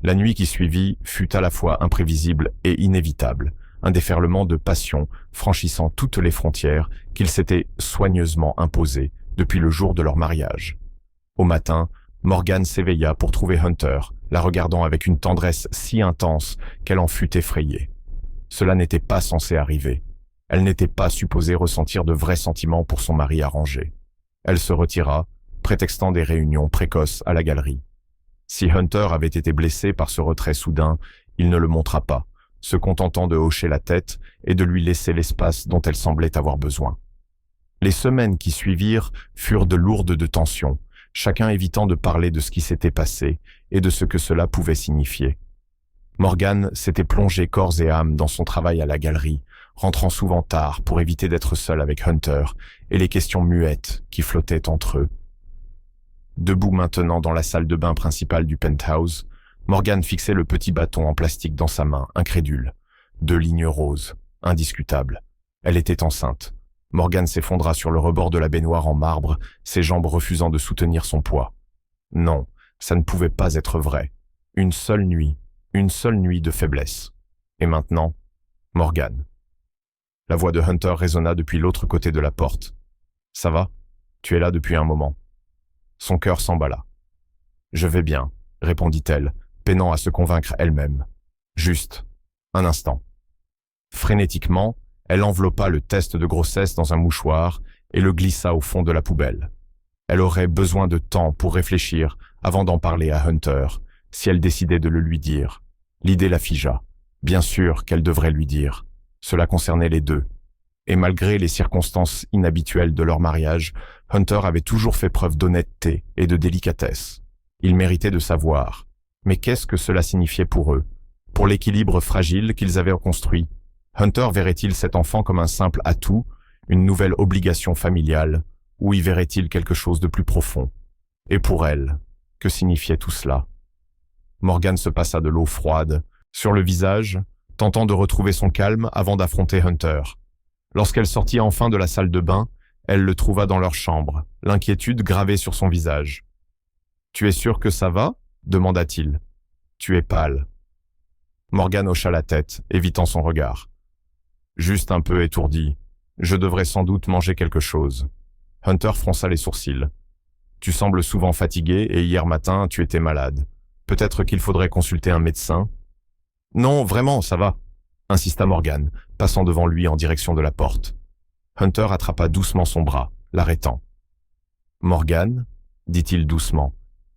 La nuit qui suivit fut à la fois imprévisible et inévitable, un déferlement de passion franchissant toutes les frontières qu'ils s'étaient soigneusement imposées depuis le jour de leur mariage. Au matin, Morgan s'éveilla pour trouver Hunter, la regardant avec une tendresse si intense qu'elle en fut effrayée. Cela n'était pas censé arriver. Elle n'était pas supposée ressentir de vrais sentiments pour son mari arrangé. Elle se retira, prétextant des réunions précoces à la galerie. Si Hunter avait été blessé par ce retrait soudain, il ne le montra pas, se contentant de hocher la tête et de lui laisser l'espace dont elle semblait avoir besoin. Les semaines qui suivirent furent de lourdes de tension, chacun évitant de parler de ce qui s'était passé et de ce que cela pouvait signifier. Morgan s'était plongé corps et âme dans son travail à la galerie, rentrant souvent tard pour éviter d'être seul avec Hunter et les questions muettes qui flottaient entre eux. Debout maintenant dans la salle de bain principale du penthouse, Morgan fixait le petit bâton en plastique dans sa main, incrédule. 2 lignes roses, indiscutables. Elle était enceinte. Morgan s'effondra sur le rebord de la baignoire en marbre, ses jambes refusant de soutenir son poids. Non, ça ne pouvait pas être vrai. Une seule nuit de faiblesse. Et maintenant, Morgan. La voix de Hunter résonna depuis l'autre côté de la porte. « Ça va ? Tu es là depuis un moment. » Son cœur s'emballa. « Je vais bien. répondit-elle, peinant à se convaincre elle-même. Juste un instant. Frénétiquement, elle enveloppa le test de grossesse dans un mouchoir et le glissa au fond de la poubelle. Elle aurait besoin de temps pour réfléchir avant d'en parler à Hunter, si elle décidait de le lui dire. L'idée la figea. Bien sûr qu'elle devrait lui dire. Cela concernait les deux. Et malgré les circonstances inhabituelles de leur mariage, Hunter avait toujours fait preuve d'honnêteté et de délicatesse. Il méritait de savoir. Mais qu'est-ce que cela signifiait pour eux? Pour l'équilibre fragile qu'ils avaient construit? Hunter verrait-il cet enfant comme un simple atout, une nouvelle obligation familiale, ou y verrait-il quelque chose de plus profond? Et pour elle, que signifiait tout cela? Morgan se passa de l'eau froide sur le visage, tentant de retrouver son calme avant d'affronter Hunter. Lorsqu'elle sortit enfin de la salle de bain, elle le trouva dans leur chambre, l'inquiétude gravée sur son visage. « Tu es sûr que ça va ?» demanda-t-il. « Tu es pâle. » Morgan hocha la tête, évitant son regard. « Juste un peu étourdi. Je devrais sans doute manger quelque chose. » Hunter fronça les sourcils. « Tu sembles souvent fatigué et hier matin, tu étais malade. Peut-être qu'il faudrait consulter un médecin. »« Non, vraiment, ça va. » insista Morgan, passant devant lui en direction de la porte. Hunter attrapa doucement son bras, l'arrêtant. « Morgan, dit-il doucement,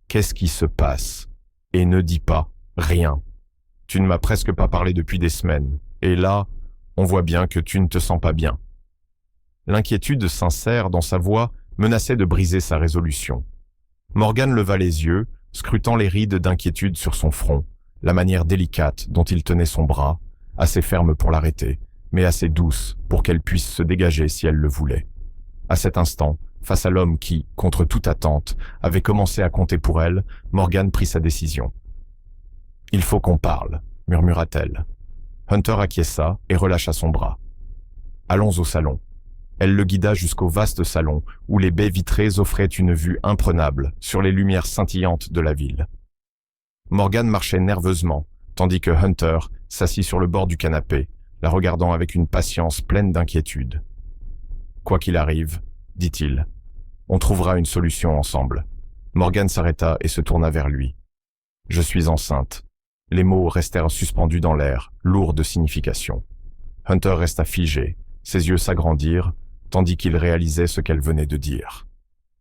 qu'est-ce qui se passe? Et ne dis pas rien. Tu ne m'as presque pas parlé depuis des semaines, et là, on voit bien que tu ne te sens pas bien. » L'inquiétude sincère dans sa voix menaçait de briser sa résolution. Morgan leva les yeux, scrutant les rides d'inquiétude sur son front, la manière délicate dont il tenait son bras, assez ferme pour l'arrêter, mais assez douce pour qu'elle puisse se dégager si elle le voulait. À cet instant, face à l'homme qui, contre toute attente, avait commencé à compter pour elle, Morgan prit sa décision. « Il faut qu'on parle », murmura-t-elle. Hunter acquiesça et relâcha son bras. « Allons au salon. » Elle le guida jusqu'au vaste salon où les baies vitrées offraient une vue imprenable sur les lumières scintillantes de la ville. Morgan marchait nerveusement, tandis que Hunter s'assit sur le bord du canapé, la regardant avec une patience pleine d'inquiétude. « Quoi qu'il arrive, dit-il, on trouvera une solution ensemble. » Morgan s'arrêta et se tourna vers lui. « Je suis enceinte. » Les mots restèrent suspendus dans l'air, lourds de signification. Hunter resta figé, ses yeux s'agrandirent, tandis qu'il réalisait ce qu'elle venait de dire.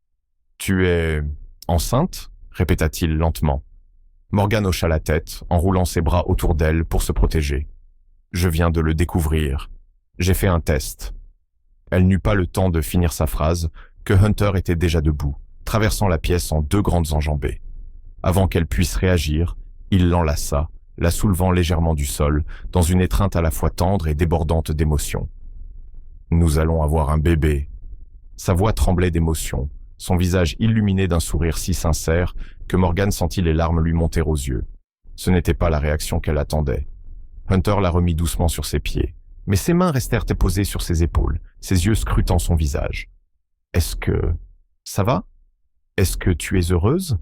« Tu es enceinte ?» répéta-t-il lentement. Morgan hocha la tête, enroulant ses bras autour d'elle pour se protéger. « Je viens de le découvrir. J'ai fait un test. » Elle n'eut pas le temps de finir sa phrase que Hunter était déjà debout, traversant la pièce en deux grandes enjambées. Avant qu'elle puisse réagir, il l'enlaça, la soulevant légèrement du sol, dans une étreinte à la fois tendre et débordante d'émotion. « Nous allons avoir un bébé. » Sa voix tremblait d'émotion, son visage illuminé d'un sourire si sincère que Morgan sentit les larmes lui monter aux yeux. Ce n'était pas la réaction qu'elle attendait. Hunter la remit doucement sur ses pieds, mais ses mains restèrent posées sur ses épaules, ses yeux scrutant son visage. « Est-ce que... ça va? Est-ce que tu es heureuse ?»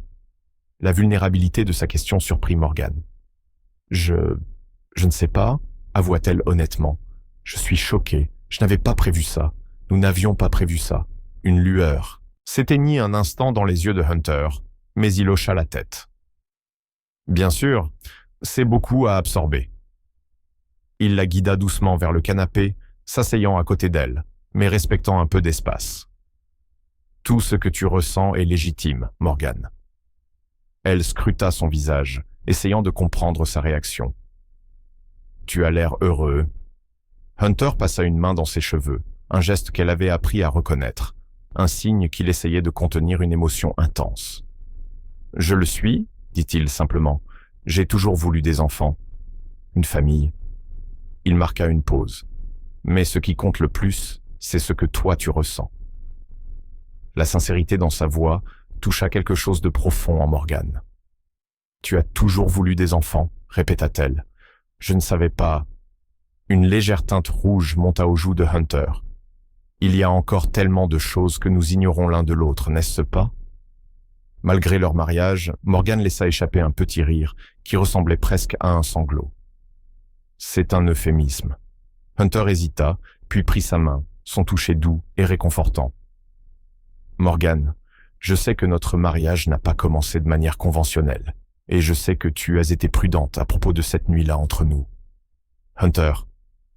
La vulnérabilité de sa question surprit Morgan. « Je ne sais pas, » avoua-t-elle honnêtement. « Je suis choquée. Je n'avais pas prévu ça. Nous n'avions pas prévu ça. » Une lueur s'éteignit un instant dans les yeux de Hunter, mais il hocha la tête. « Bien sûr, c'est beaucoup à absorber. » Il la guida doucement vers le canapé, s'asseyant à côté d'elle, mais respectant un peu d'espace. « Tout ce que tu ressens est légitime, Morgan. » Elle scruta son visage, essayant de comprendre sa réaction. « Tu as l'air heureux. » Hunter passa une main dans ses cheveux, un geste qu'elle avait appris à reconnaître, un signe qu'il essayait de contenir une émotion intense. « Je le suis, » dit-il simplement. « J'ai toujours voulu des enfants. Une famille. » Il marqua une pause. « Mais ce qui compte le plus, c'est ce que toi tu ressens. » La sincérité dans sa voix toucha quelque chose de profond en Morgan. « Tu as toujours voulu des enfants, » répéta-t-elle. « Je ne savais pas. » Une légère teinte rouge monta aux joues de Hunter. « Il y a encore tellement de choses que nous ignorons l'un de l'autre, n'est-ce pas ?» Malgré leur mariage, Morgan laissa échapper un petit rire qui ressemblait presque à un sanglot. « C'est un euphémisme. » Hunter hésita, puis prit sa main, son toucher doux et réconfortant. « Morgan, je sais que notre mariage n'a pas commencé de manière conventionnelle. Et je sais que tu as été prudente à propos de cette nuit-là entre nous. Hunter,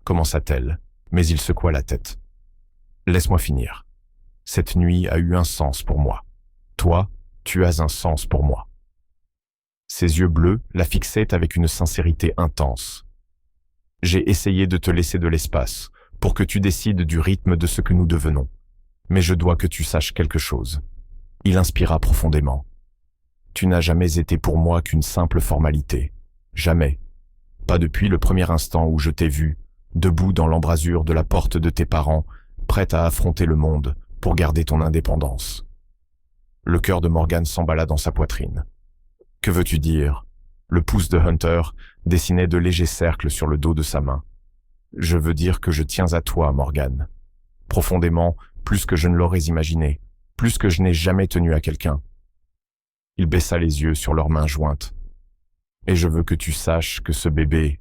commença-t-elle, mais il secoua la tête. Laisse-moi finir. Cette nuit a eu un sens pour moi. Toi, tu as un sens pour moi. Ses yeux bleus la fixaient avec une sincérité intense. J'ai essayé de te laisser de l'espace pour que tu décides du rythme de ce que nous devenons. Mais je dois que tu saches quelque chose. Il inspira profondément. Tu n'as jamais été pour moi qu'une simple formalité. Jamais. Pas depuis le premier instant où je t'ai vu, debout dans l'embrasure de la porte de tes parents, prête à affronter le monde pour garder ton indépendance. Le cœur de Morgan s'emballa dans sa poitrine. Que veux-tu dire? Le pouce de Hunter dessinait de légers cercles sur le dos de sa main. Je veux dire que je tiens à toi, Morgan. Profondément, plus que je ne l'aurais imaginé, plus que je n'ai jamais tenu à quelqu'un. Il baissa les yeux sur leurs mains jointes. Et je veux que tu saches que ce bébé,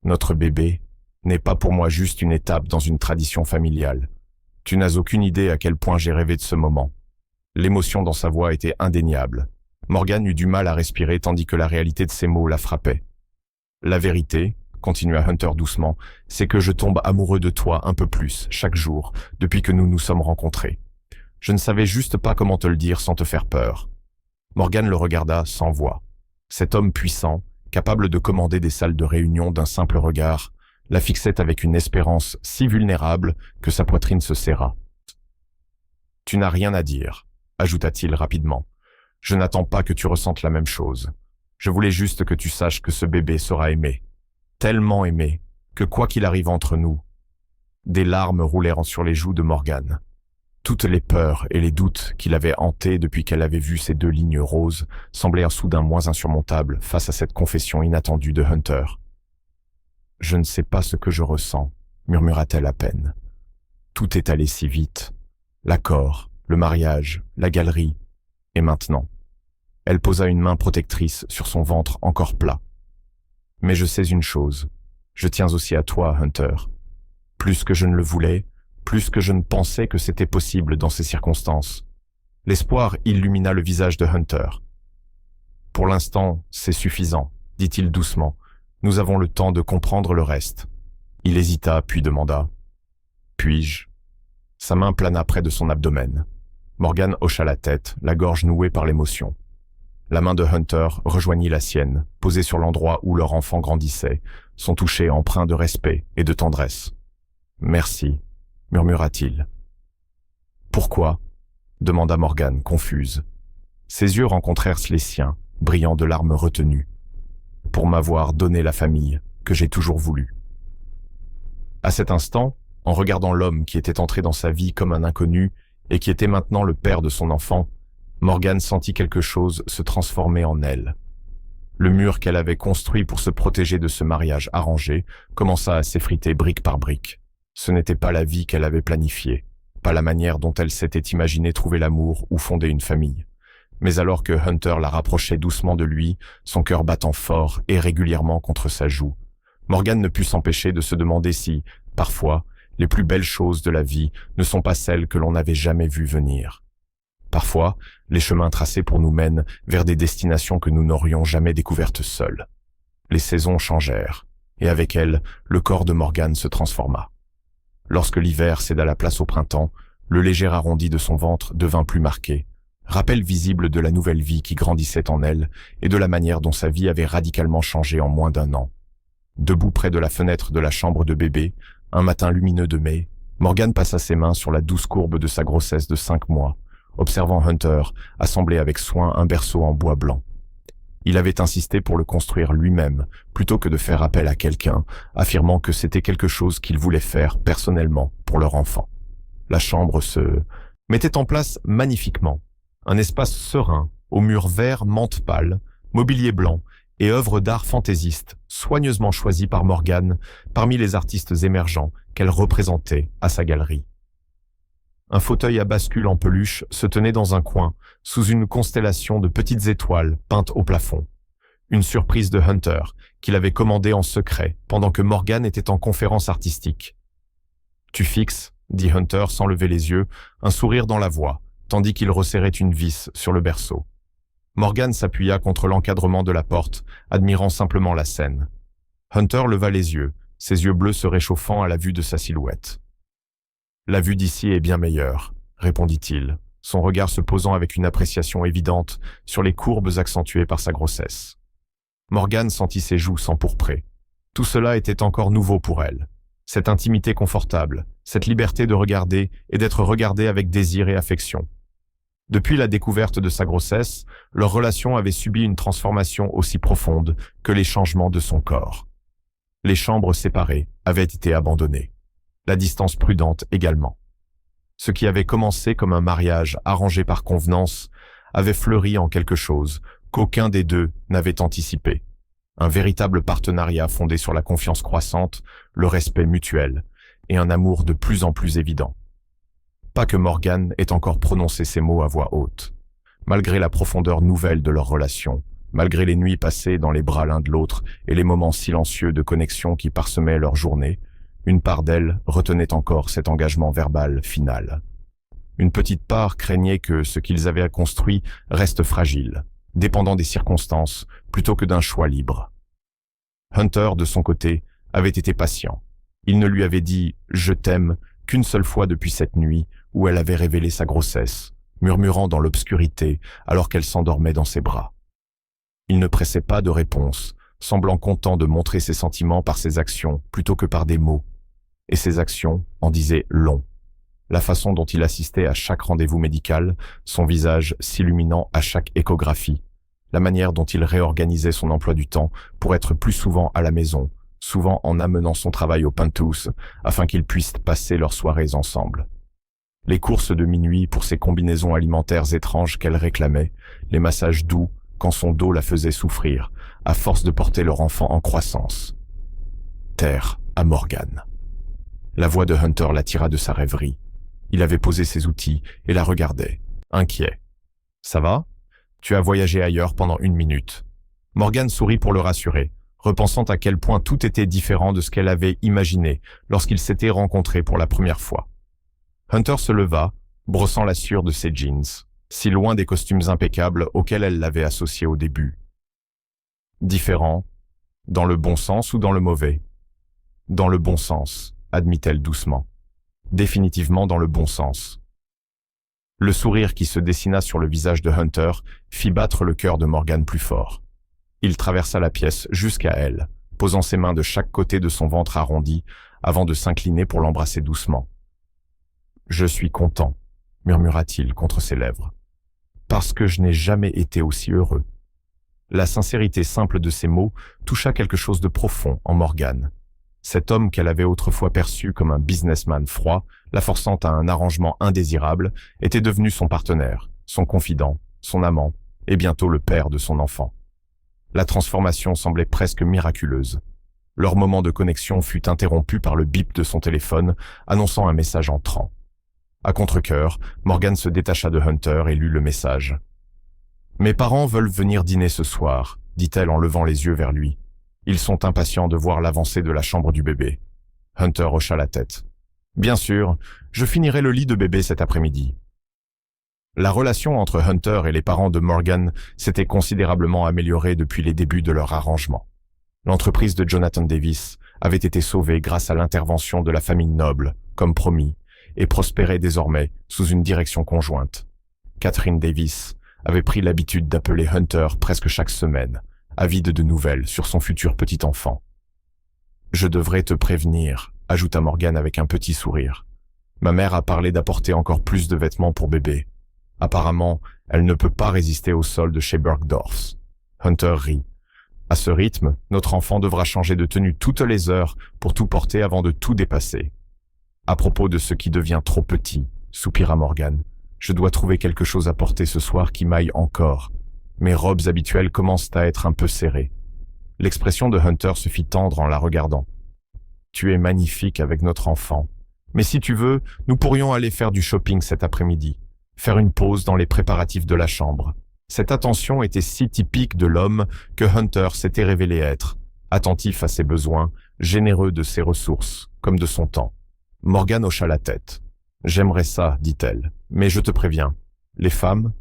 notre bébé, n'est pas pour moi juste une étape dans une tradition familiale. Tu n'as aucune idée à quel point j'ai rêvé de ce moment. L'émotion dans sa voix était indéniable. Morgan eut du mal à respirer tandis que la réalité de ses mots la frappait. La vérité, continua Hunter doucement, c'est que je tombe amoureux de toi un peu plus, chaque jour, depuis que nous nous sommes rencontrés. Je ne savais juste pas comment te le dire sans te faire peur. Morgan le regarda sans voix. Cet homme puissant, capable de commander des salles de réunion d'un simple regard, la fixait avec une espérance si vulnérable que sa poitrine se serra. « Tu n'as rien à dire », ajouta-t-il rapidement. « Je n'attends pas que tu ressentes la même chose. Je voulais juste que tu saches que ce bébé sera aimé. Tellement aimé, que quoi qu'il arrive entre nous. » Des larmes roulèrent sur les joues de Morgan. Toutes les peurs et les doutes qui l'avaient hanté depuis qu'elle avait vu ces deux lignes roses semblèrent soudain moins insurmontables face à cette confession inattendue de Hunter. « Je ne sais pas ce que je ressens, » murmura-t-elle à peine. « Tout est allé si vite. L'accord, le mariage, la galerie. Et maintenant ?» Elle posa une main protectrice sur son ventre encore plat. « Mais je sais une chose. Je tiens aussi à toi, Hunter. Plus que je ne le voulais, plus que je ne pensais que c'était possible dans ces circonstances. » L'espoir illumina le visage de Hunter. « Pour l'instant, c'est suffisant, » dit-il doucement. « Nous avons le temps de comprendre le reste. » Il hésita, puis demanda. « Puis-je » Sa main plana près de son abdomen. Morgan hocha la tête, la gorge nouée par l'émotion. La main de Hunter rejoignit la sienne, posée sur l'endroit où leur enfant grandissait, son toucher empreint de respect et de tendresse. « Merci » murmura-t-il. « Pourquoi » demanda Morgan, confuse. Ses yeux rencontrèrent les siens, brillants de larmes retenues. « Pour m'avoir donné la famille que j'ai toujours voulu. » À cet instant, en regardant l'homme qui était entré dans sa vie comme un inconnu et qui était maintenant le père de son enfant, Morgan sentit quelque chose se transformer en elle. Le mur qu'elle avait construit pour se protéger de ce mariage arrangé commença à s'effriter brique par brique. Ce n'était pas la vie qu'elle avait planifiée, pas la manière dont elle s'était imaginé trouver l'amour ou fonder une famille. Mais alors que Hunter la rapprochait doucement de lui, son cœur battant fort et régulièrement contre sa joue, Morgan ne put s'empêcher de se demander si, parfois, les plus belles choses de la vie ne sont pas celles que l'on n'avait jamais vues venir. Parfois, les chemins tracés pour nous mènent vers des destinations que nous n'aurions jamais découvertes seuls. Les saisons changèrent, et avec elles, le corps de Morgan se transforma. Lorsque l'hiver céda la place au printemps, le léger arrondi de son ventre devint plus marqué, rappel visible de la nouvelle vie qui grandissait en elle et de la manière dont sa vie avait radicalement changé en moins d'1 an. Debout près de la fenêtre de la chambre de bébé, un matin lumineux de mai, Morgan passa ses mains sur la douce courbe de sa grossesse de 5 mois, observant Hunter assembler avec soin un berceau en bois blanc. Il avait insisté pour le construire lui-même, plutôt que de faire appel à quelqu'un, affirmant que c'était quelque chose qu'il voulait faire personnellement pour leur enfant. La chambre se mettait en place magnifiquement. Un espace serein, aux murs verts menthe pâle, mobilier blanc et œuvres d'art fantaisistes, soigneusement choisies par Morgan parmi les artistes émergents qu'elle représentait à sa galerie. Un fauteuil à bascule en peluche se tenait dans un coin, sous une constellation de petites étoiles peintes au plafond. Une surprise de Hunter, qu'il avait commandée en secret pendant que Morgan était en conférence artistique. « Tu fixes » dit Hunter sans lever les yeux, un sourire dans la voix, tandis qu'il resserrait une vis sur le berceau. Morgan s'appuya contre l'encadrement de la porte, admirant simplement la scène. Hunter leva les yeux, ses yeux bleus se réchauffant à la vue de sa silhouette. « La vue d'ici est bien meilleure », répondit-il, son regard se posant avec une appréciation évidente sur les courbes accentuées par sa grossesse. Morgan sentit ses joues s'empourprer. Tout cela était encore nouveau pour elle. Cette intimité confortable, cette liberté de regarder et d'être regardée avec désir et affection. Depuis la découverte de sa grossesse, leur relation avait subi une transformation aussi profonde que les changements de son corps. Les chambres séparées avaient été abandonnées. La distance prudente également. Ce qui avait commencé comme un mariage arrangé par convenance avait fleuri en quelque chose qu'aucun des deux n'avait anticipé. Un véritable partenariat fondé sur la confiance croissante, le respect mutuel et un amour de plus en plus évident. Pas que Morgan ait encore prononcé ces mots à voix haute. Malgré la profondeur nouvelle de leur relation, malgré les nuits passées dans les bras l'un de l'autre et les moments silencieux de connexion qui parsemaient leur journée, une part d'elle retenait encore cet engagement verbal final. Une petite part craignait que ce qu'ils avaient construit reste fragile, dépendant des circonstances plutôt que d'un choix libre. Hunter, de son côté, avait été patient. Il ne lui avait dit « je t'aime » qu'une seule fois depuis cette nuit où elle avait révélé sa grossesse, murmurant dans l'obscurité alors qu'elle s'endormait dans ses bras. Il ne pressait pas de réponse, semblant content de montrer ses sentiments par ses actions plutôt que par des mots. Et ses actions en disaient long. La façon dont il assistait à chaque rendez-vous médical, son visage s'illuminant à chaque échographie, la manière dont il réorganisait son emploi du temps pour être plus souvent à la maison, souvent en amenant son travail au penthouse, afin qu'ils puissent passer leurs soirées ensemble. Les courses de minuit pour ces combinaisons alimentaires étranges qu'elle réclamait, les massages doux quand son dos la faisait souffrir, à force de porter leur enfant en croissance. Terre à Morgan. La voix de Hunter l'attira de sa rêverie. Il avait posé ses outils et la regardait, inquiet. « Ça va ? Tu as voyagé ailleurs pendant 1 minute. » Morgan sourit pour le rassurer, repensant à quel point tout était différent de ce qu'elle avait imaginé lorsqu'ils s'étaient rencontrés pour la première fois. Hunter se leva, brossant la sueur de ses jeans, si loin des costumes impeccables auxquels elle l'avait associé au début. Différent, dans le bon sens ou dans le mauvais ? Dans le bon sens, admit-elle doucement. Définitivement dans le bon sens. Le sourire qui se dessina sur le visage de Hunter fit battre le cœur de Morgan plus fort. Il traversa la pièce jusqu'à elle, posant ses mains de chaque côté de son ventre arrondi avant de s'incliner pour l'embrasser doucement. « Je suis content », murmura-t-il contre ses lèvres, « parce que je n'ai jamais été aussi heureux. » La sincérité simple de ces mots toucha quelque chose de profond en Morgan. Cet homme qu'elle avait autrefois perçu comme un businessman froid, la forçant à un arrangement indésirable, était devenu son partenaire, son confident, son amant, et bientôt le père de son enfant. La transformation semblait presque miraculeuse. Leur moment de connexion fut interrompu par le bip de son téléphone, annonçant un message entrant. À contre-cœur, Morgan se détacha de Hunter et lut le message. « Mes parents veulent venir dîner ce soir », dit-elle en levant les yeux vers lui. « Ils sont impatients de voir l'avancée de la chambre du bébé. » Hunter hocha la tête. « Bien sûr, je finirai le lit de bébé cet après-midi. » La relation entre Hunter et les parents de Morgan s'était considérablement améliorée depuis les débuts de leur arrangement. L'entreprise de Jonathan Davis avait été sauvée grâce à l'intervention de la famille Noble, comme promis, et prospérait désormais sous une direction conjointe. Catherine Davis avait pris l'habitude d'appeler Hunter presque chaque semaine, avide de nouvelles sur son futur petit enfant. « Je devrais te prévenir », ajouta Morgan avec un petit sourire. « Ma mère a parlé d'apporter encore plus de vêtements pour bébé. Apparemment, elle ne peut pas résister au solde chez Bergdorf. » Hunter rit. « À ce rythme, notre enfant devra changer de tenue toutes les heures pour tout porter avant de tout dépasser. » À propos de ce qui devient trop petit, soupira Morgan, je dois trouver quelque chose à porter ce soir qui m'aille encore. Mes robes habituelles commencent à être un peu serrées. L'expression de Hunter se fit tendre en la regardant. Tu es magnifique avec notre enfant. Mais si tu veux, nous pourrions aller faire du shopping cet après-midi. Faire une pause dans les préparatifs de la chambre. Cette attention était si typique de l'homme que Hunter s'était révélé être, attentif à ses besoins, généreux de ses ressources, comme de son temps. Morgan hocha la tête. « J'aimerais ça, dit-elle, mais je te préviens. Les femmes ?»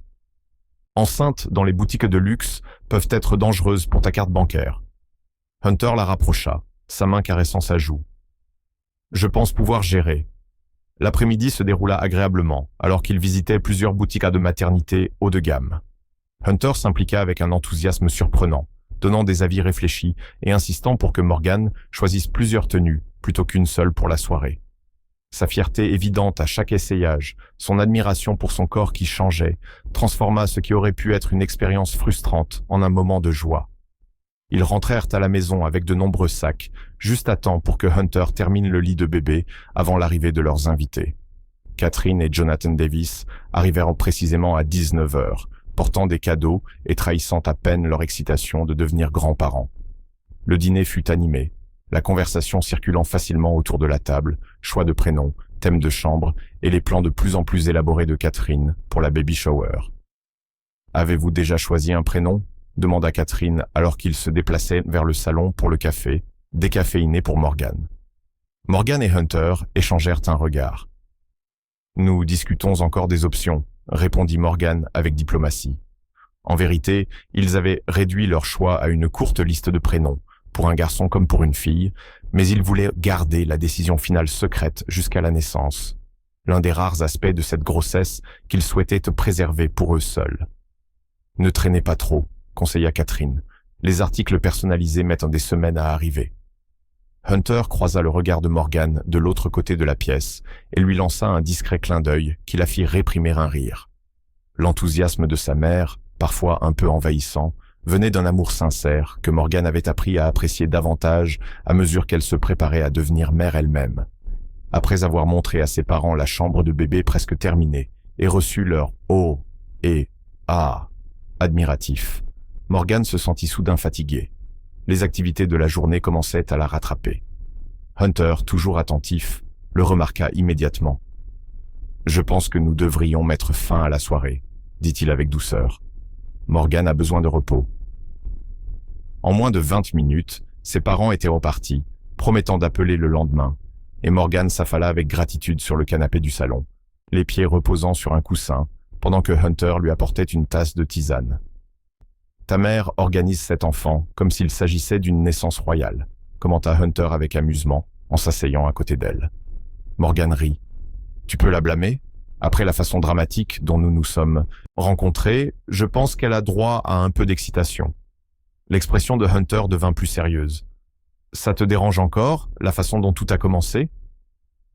enceintes dans les boutiques de luxe peuvent être dangereuses pour ta carte bancaire. Hunter la rapprocha, sa main caressant sa joue. Je pense pouvoir gérer. L'après-midi se déroula agréablement, alors qu'il visitait plusieurs boutiques de maternité haut de gamme. Hunter s'impliqua avec un enthousiasme surprenant, donnant des avis réfléchis et insistant pour que Morgan choisisse plusieurs tenues plutôt qu'une seule pour la soirée. Sa fierté évidente à chaque essayage, son admiration pour son corps qui changeait, transforma ce qui aurait pu être une expérience frustrante en un moment de joie. Ils rentrèrent à la maison avec de nombreux sacs, juste à temps pour que Hunter termine le lit de bébé avant l'arrivée de leurs invités. Catherine et Jonathan Davis arrivèrent précisément à 19 heures, portant des cadeaux et trahissant à peine leur excitation de devenir grands-parents. Le dîner fut animé, la conversation circulant facilement autour de la table, choix de prénoms, thème de chambre et les plans de plus en plus élaborés de Catherine pour la baby shower. « Avez-vous déjà choisi un prénom ?» demanda Catherine alors qu'ils se déplaçaient vers le salon pour le café, décaféiné pour Morgan. Morgan et Hunter échangèrent un regard. « Nous discutons encore des options », répondit Morgan avec diplomatie. En vérité, ils avaient réduit leur choix à une courte liste de prénoms, pour un garçon comme pour une fille, mais ils voulaient garder la décision finale secrète jusqu'à la naissance, l'un des rares aspects de cette grossesse qu'ils souhaitaient préserver pour eux seuls. « Ne traînez pas trop », conseilla Catherine. « Les articles personnalisés mettent des semaines à arriver. » Hunter croisa le regard de Morgan de l'autre côté de la pièce et lui lança un discret clin d'œil qui la fit réprimer un rire. L'enthousiasme de sa mère, parfois un peu envahissant, venait d'un amour sincère que Morgan avait appris à apprécier davantage à mesure qu'elle se préparait à devenir mère elle-même. Après avoir montré à ses parents la chambre de bébé presque terminée et reçu leur « oh » et « ah » admiratifs, Morgan se sentit soudain fatigué. Les activités de la journée commençaient à la rattraper. Hunter, toujours attentif, le remarqua immédiatement. « Je pense que nous devrions mettre fin à la soirée, » dit-il avec douceur. Morgan a besoin de repos. En moins de 20 minutes, ses parents étaient repartis, promettant d'appeler le lendemain, et Morgan s'affala avec gratitude sur le canapé du salon, les pieds reposant sur un coussin, pendant que Hunter lui apportait une tasse de tisane. « Ta mère organise cet enfant comme s'il s'agissait d'une naissance royale », commenta Hunter avec amusement, en s'asseyant à côté d'elle. Morgan rit. « Tu peux la blâmer ? Après la façon dramatique dont nous nous sommes rencontrés, je pense qu'elle a droit à un peu d'excitation. » L'expression de Hunter devint plus sérieuse. « Ça te dérange encore, la façon dont tout a commencé ?»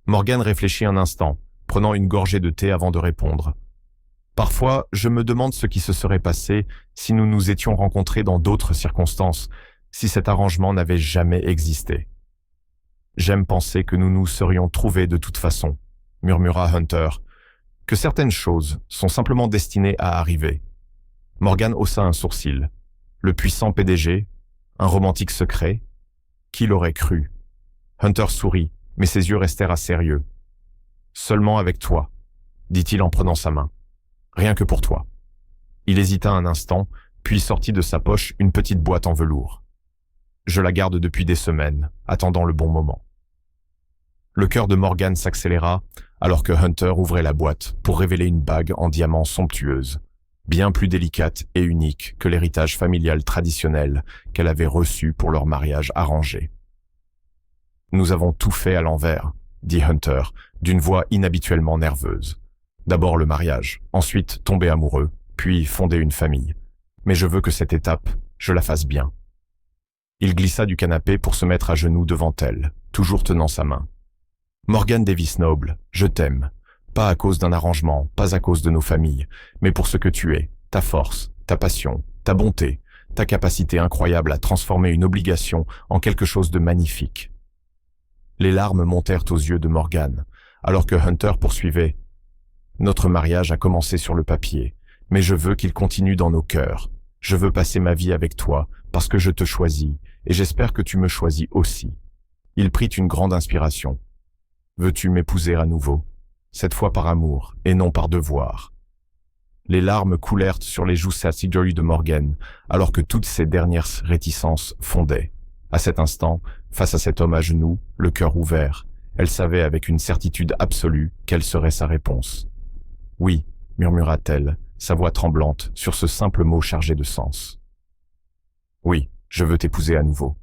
Morgan réfléchit un instant, prenant une gorgée de thé avant de répondre. « Parfois, je me demande ce qui se serait passé si nous nous étions rencontrés dans d'autres circonstances, si cet arrangement n'avait jamais existé. J'aime penser que nous nous serions trouvés de toute façon, » murmura Hunter, « que certaines choses sont simplement destinées à arriver. » Morgan haussa un sourcil. Le puissant PDG, un romantique secret, qui l'aurait cru? Hunter sourit, mais ses yeux restèrent sérieux. « Seulement avec toi, » dit-il en prenant sa main. « Rien que pour toi. » Il hésita un instant, puis sortit de sa poche une petite boîte en velours. « Je la garde depuis des semaines, attendant le bon moment. » Le cœur de Morgan s'accéléra alors que Hunter ouvrait la boîte pour révéler une bague en diamant somptueuse, bien plus délicate et unique que l'héritage familial traditionnel qu'elle avait reçu pour leur mariage arrangé. « Nous avons tout fait à l'envers, » dit Hunter, d'une voix inhabituellement nerveuse. « D'abord le mariage, ensuite tomber amoureux, puis fonder une famille. Mais je veux que cette étape, je la fasse bien. » Il glissa du canapé pour se mettre à genoux devant elle, toujours tenant sa main. « Morgan Davis Noble, je t'aime. Pas à cause d'un arrangement, pas à cause de nos familles, mais pour ce que tu es, ta force, ta passion, ta bonté, ta capacité incroyable à transformer une obligation en quelque chose de magnifique. » Les larmes montèrent aux yeux de Morgan, alors que Hunter poursuivait. « Notre mariage a commencé sur le papier, mais je veux qu'il continue dans nos cœurs. Je veux passer ma vie avec toi parce que je te choisis, et j'espère que tu me choisis aussi. » Il prit une grande inspiration. « Veux-tu m'épouser à nouveau ? Cette fois par amour, et non par devoir. » Les larmes coulèrent sur les joues satisfaites de Morgan, alors que toutes ses dernières réticences fondaient. À cet instant, face à cet homme à genoux, le cœur ouvert, elle savait avec une certitude absolue quelle serait sa réponse. « Oui, » murmura-t-elle, sa voix tremblante sur ce simple mot chargé de sens. « Oui, je veux t'épouser à nouveau. »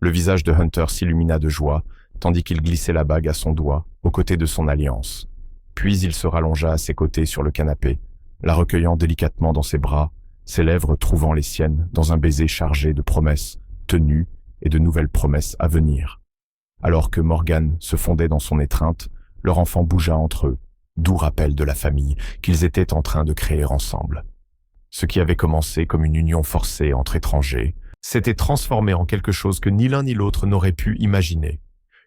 Le visage de Hunter s'illumina de joie, tandis qu'il glissait la bague à son doigt, aux côtés de son alliance. Puis il se rallongea à ses côtés sur le canapé, la recueillant délicatement dans ses bras, ses lèvres trouvant les siennes dans un baiser chargé de promesses tenues et de nouvelles promesses à venir. Alors que Morgan se fondait dans son étreinte, leur enfant bougea entre eux, doux rappel de la famille qu'ils étaient en train de créer ensemble. Ce qui avait commencé comme une union forcée entre étrangers s'était transformé en quelque chose que ni l'un ni l'autre n'aurait pu imaginer.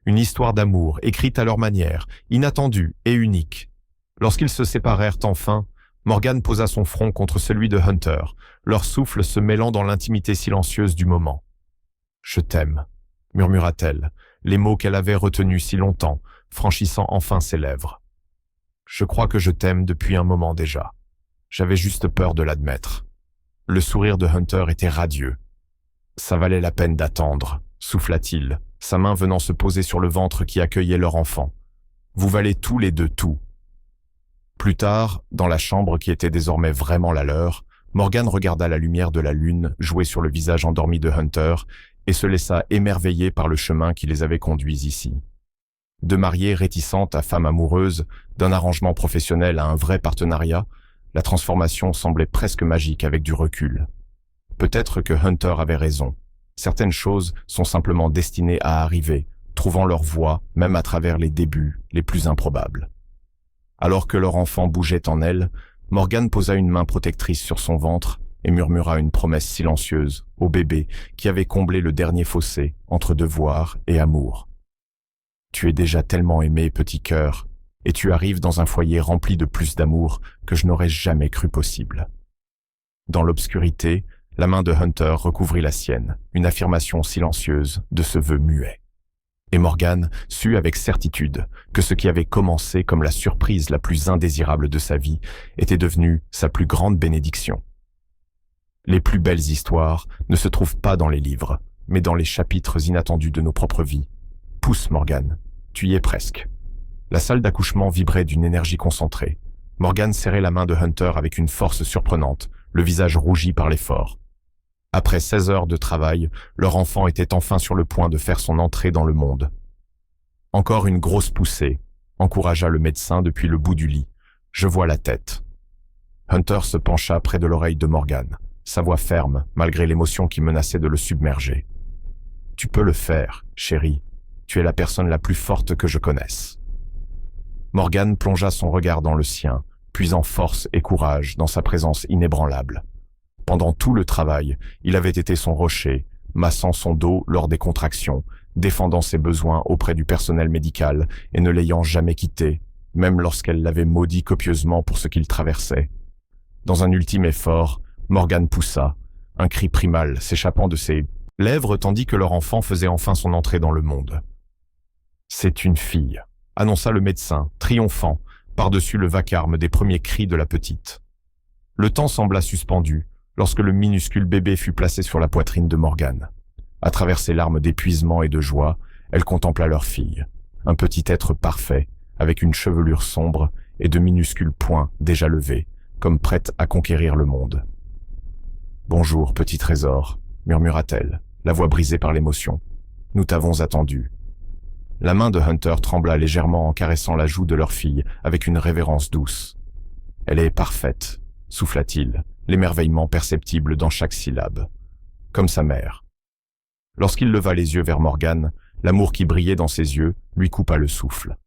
Une histoire d'amour, écrite à leur manière, inattendue et unique. Lorsqu'ils se séparèrent enfin, Morgan posa son front contre celui de Hunter, leur souffle se mêlant dans l'intimité silencieuse du moment. « Je t'aime », murmura-t-elle, les mots qu'elle avait retenus si longtemps, franchissant enfin ses lèvres. « Je crois que je t'aime depuis un moment déjà. J'avais juste peur de l'admettre. » Le sourire de Hunter était radieux. « Ça valait la peine d'attendre », souffla-t-il, sa main venant se poser sur le ventre qui accueillait leur enfant. « Vous valez tous les deux tout. » Plus tard, dans la chambre qui était désormais vraiment la leur, Morgan regarda la lumière de la lune jouer sur le visage endormi de Hunter et se laissa émerveiller par le chemin qui les avait conduits ici. De mariée réticente à femme amoureuse, d'un arrangement professionnel à un vrai partenariat, la transformation semblait presque magique avec du recul. Peut-être que Hunter avait raison. Certaines choses sont simplement destinées à arriver, trouvant leur voie même à travers les débuts les plus improbables. Alors que leur enfant bougeait en elle, Morgan posa une main protectrice sur son ventre et murmura une promesse silencieuse au bébé qui avait comblé le dernier fossé entre devoir et amour. « Tu es déjà tellement aimé, petit cœur, et tu arrives dans un foyer rempli de plus d'amour que je n'aurais jamais cru possible. » Dans l'obscurité, la main de Hunter recouvrit la sienne, une affirmation silencieuse de ce vœu muet. Et Morgan sut avec certitude que ce qui avait commencé comme la surprise la plus indésirable de sa vie était devenu sa plus grande bénédiction. Les plus belles histoires ne se trouvent pas dans les livres, mais dans les chapitres inattendus de nos propres vies. Pousse, Morgan, tu y es presque. La salle d'accouchement vibrait d'une énergie concentrée. Morgan serrait la main de Hunter avec une force surprenante, le visage rougi par l'effort. Après 16 heures de travail, leur enfant était enfin sur le point de faire son entrée dans le monde. Encore une grosse poussée, encouragea le médecin depuis le bout du lit. Je vois la tête. Hunter se pencha près de l'oreille de Morgan, sa voix ferme, malgré l'émotion qui menaçait de le submerger. Tu peux le faire, chérie. Tu es la personne la plus forte que je connaisse. Morgan plongea son regard dans le sien, puisant force et courage dans sa présence inébranlable. Pendant tout le travail, il avait été son rocher, massant son dos lors des contractions, défendant ses besoins auprès du personnel médical et ne l'ayant jamais quitté, même lorsqu'elle l'avait maudit copieusement pour ce qu'il traversait. Dans un ultime effort, Morgan poussa, un cri primal s'échappant de ses lèvres tandis que leur enfant faisait enfin son entrée dans le monde. « C'est une fille », annonça le médecin, triomphant, par-dessus le vacarme des premiers cris de la petite. Le temps sembla suspendu, lorsque le minuscule bébé fut placé sur la poitrine de Morgan. À travers ses larmes d'épuisement et de joie, elle contempla leur fille, un petit être parfait, avec une chevelure sombre et de minuscules poings déjà levés, comme prête à conquérir le monde. « Bonjour, petit trésor », murmura-t-elle, la voix brisée par l'émotion. « Nous t'avons attendu. » La main de Hunter trembla légèrement en caressant la joue de leur fille avec une révérence douce. « Elle est parfaite », souffla-t-il, l'émerveillement perceptible dans chaque syllabe. Comme sa mère. Lorsqu'il leva les yeux vers Morgan, l'amour qui brillait dans ses yeux lui coupa le souffle.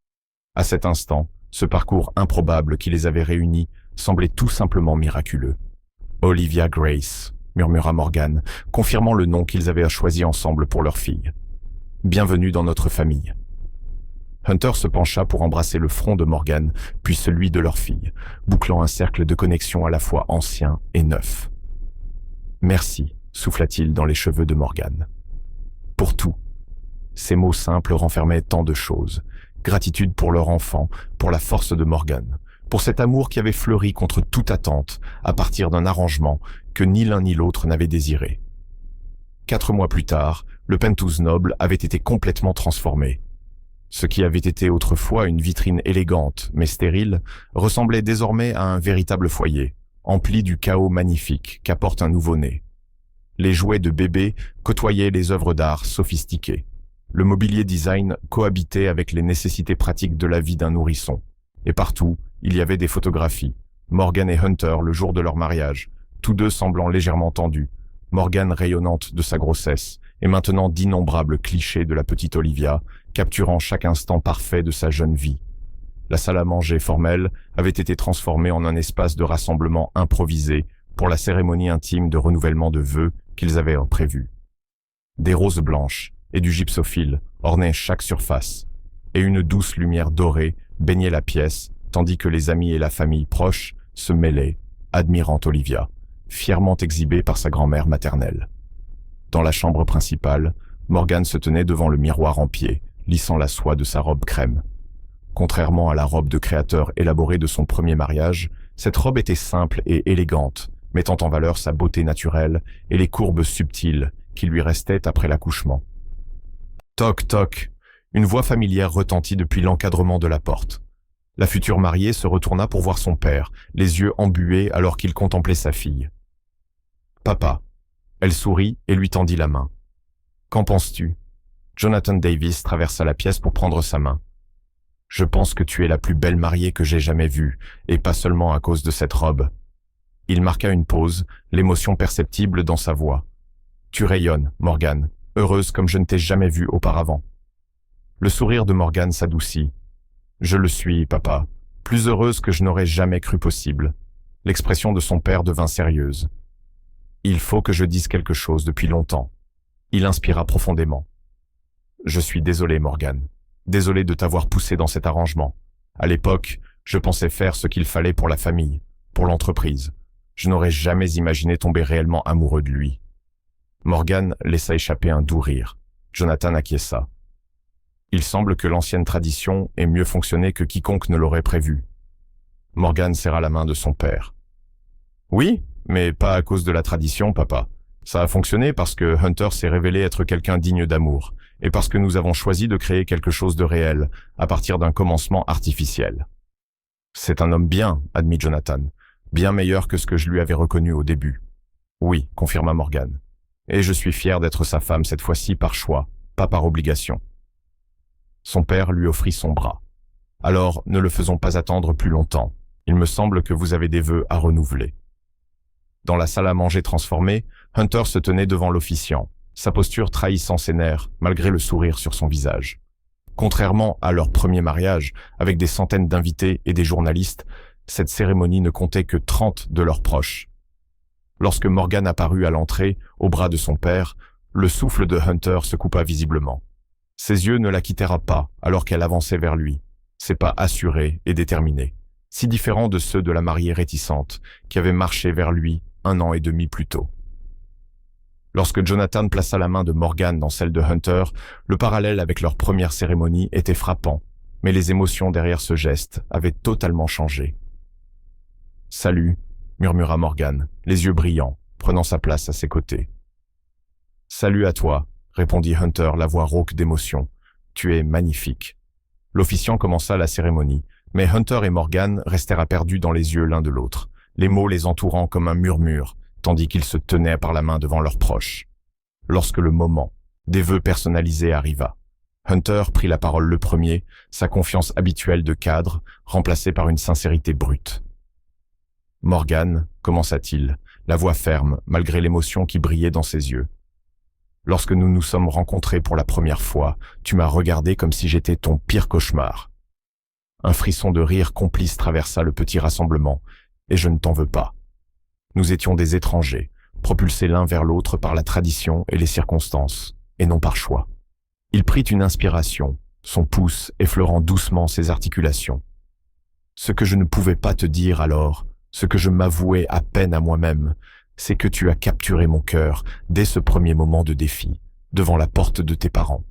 À cet instant, ce parcours improbable qui les avait réunis semblait tout simplement miraculeux. « Olivia Grace », murmura Morgan, confirmant le nom qu'ils avaient choisi ensemble pour leur fille. « Bienvenue dans notre famille. » Hunter se pencha pour embrasser le front de Morgan, puis celui de leur fille, bouclant un cercle de connexion à la fois ancien et neuf. « Merci », souffla-t-il dans les cheveux de Morgan. « Pour tout. » Ces mots simples renfermaient tant de choses. Gratitude pour leur enfant, pour la force de Morgan, pour cet amour qui avait fleuri contre toute attente à partir d'un arrangement que ni l'un ni l'autre n'avait désiré. 4 mois plus tard, le Pentus Noble avait été complètement transformé. Ce qui avait été autrefois une vitrine élégante mais stérile ressemblait désormais à un véritable foyer, empli du chaos magnifique qu'apporte un nouveau-né. Les jouets de bébé côtoyaient les œuvres d'art sophistiquées. Le mobilier design cohabitait avec les nécessités pratiques de la vie d'un nourrisson. Et partout, il y avait des photographies. Morgan et Hunter le jour de leur mariage, tous deux semblant légèrement tendus. Morgan rayonnante de sa grossesse, et maintenant d'innombrables clichés de la petite Olivia, capturant chaque instant parfait de sa jeune vie. La salle à manger formelle avait été transformée en un espace de rassemblement improvisé pour la cérémonie intime de renouvellement de vœux qu'ils avaient prévue. Des roses blanches et du gypsophile ornaient chaque surface, et une douce lumière dorée baignait la pièce, tandis que les amis et la famille proche se mêlaient, admirant Olivia, fièrement exhibée par sa grand-mère maternelle. Dans la chambre principale, Morgan se tenait devant le miroir en pied, lissant la soie de sa robe crème. Contrairement à la robe de créateur élaborée de son premier mariage, cette robe était simple et élégante, mettant en valeur sa beauté naturelle et les courbes subtiles qui lui restaient après l'accouchement. Toc, toc, une voix familière retentit depuis l'encadrement de la porte. La future mariée se retourna pour voir son père, les yeux embués alors qu'il contemplait sa fille. « Papa ». Elle sourit et lui tendit la main. « Qu'en penses-tu » Jonathan Davis traversa la pièce pour prendre sa main. « Je pense que tu es la plus belle mariée que j'ai jamais vue, et pas seulement à cause de cette robe. » Il marqua une pause, l'émotion perceptible dans sa voix. « Tu rayonnes, Morgan, heureuse comme je ne t'ai jamais vue auparavant. » Le sourire de Morgan s'adoucit. « Je le suis, papa, plus heureuse que je n'aurais jamais cru possible. » L'expression de son père devint sérieuse. « Il faut que je dise quelque chose depuis longtemps. » Il inspira profondément. « Je suis désolé, Morgan. Désolé de t'avoir poussé dans cet arrangement. À l'époque, je pensais faire ce qu'il fallait pour la famille, pour l'entreprise. Je n'aurais jamais imaginé tomber réellement amoureux de lui. » Morgan laissa échapper un doux rire. Jonathan acquiesça. « Il semble que l'ancienne tradition ait mieux fonctionné que quiconque ne l'aurait prévu. » Morgan serra la main de son père. « Oui, mais pas à cause de la tradition, papa. Ça a fonctionné parce que Hunter s'est révélé être quelqu'un digne d'amour, et parce que nous avons choisi de créer quelque chose de réel, à partir d'un commencement artificiel. » « C'est un homme bien, admit Jonathan, bien meilleur que ce que je lui avais reconnu au début. »« Oui, confirma Morgan. Et je suis fier d'être sa femme cette fois-ci par choix, pas par obligation. » Son père lui offrit son bras. « Alors, ne le faisons pas attendre plus longtemps. Il me semble que vous avez des vœux à renouveler. » Dans la salle à manger transformée, Hunter se tenait devant l'officiant, sa posture trahissant ses nerfs, malgré le sourire sur son visage. Contrairement à leur premier mariage, avec des centaines d'invités et des journalistes, cette cérémonie ne comptait que 30 de leurs proches. Lorsque Morgan apparut à l'entrée, au bras de son père, le souffle de Hunter se coupa visiblement. Ses yeux ne la quittèrent pas alors qu'elle avançait vers lui, ses pas assurés et déterminés, si différents de ceux de la mariée réticente qui avait marché vers lui 1 an et demi plus tôt. Lorsque Jonathan plaça la main de Morgan dans celle de Hunter, le parallèle avec leur première cérémonie était frappant, mais les émotions derrière ce geste avaient totalement changé. « Salut », murmura Morgan, les yeux brillants, prenant sa place à ses côtés. « Salut à toi », répondit Hunter, la voix rauque d'émotion. « Tu es magnifique. » L'officiant commença la cérémonie, mais Hunter et Morgan restèrent perdus dans les yeux l'un de l'autre, les mots les entourant comme un murmure, tandis qu'ils se tenaient par la main devant leurs proches. Lorsque le moment des vœux personnalisés arriva, Hunter prit la parole le premier, sa confiance habituelle de cadre, remplacée par une sincérité brute. « Morgan, commença-t-il, la voix ferme, malgré l'émotion qui brillait dans ses yeux. Lorsque nous nous sommes rencontrés pour la première fois, tu m'as regardé comme si j'étais ton pire cauchemar. » Un frisson de rire complice traversa le petit rassemblement, et je ne t'en veux pas. Nous étions des étrangers, propulsés l'un vers l'autre par la tradition et les circonstances, et non par choix. Il prit une inspiration, son pouce effleurant doucement ses articulations. Ce que je ne pouvais pas te dire alors, ce que je m'avouais à peine à moi-même, c'est que tu as capturé mon cœur dès ce premier moment de défi, devant la porte de tes parents.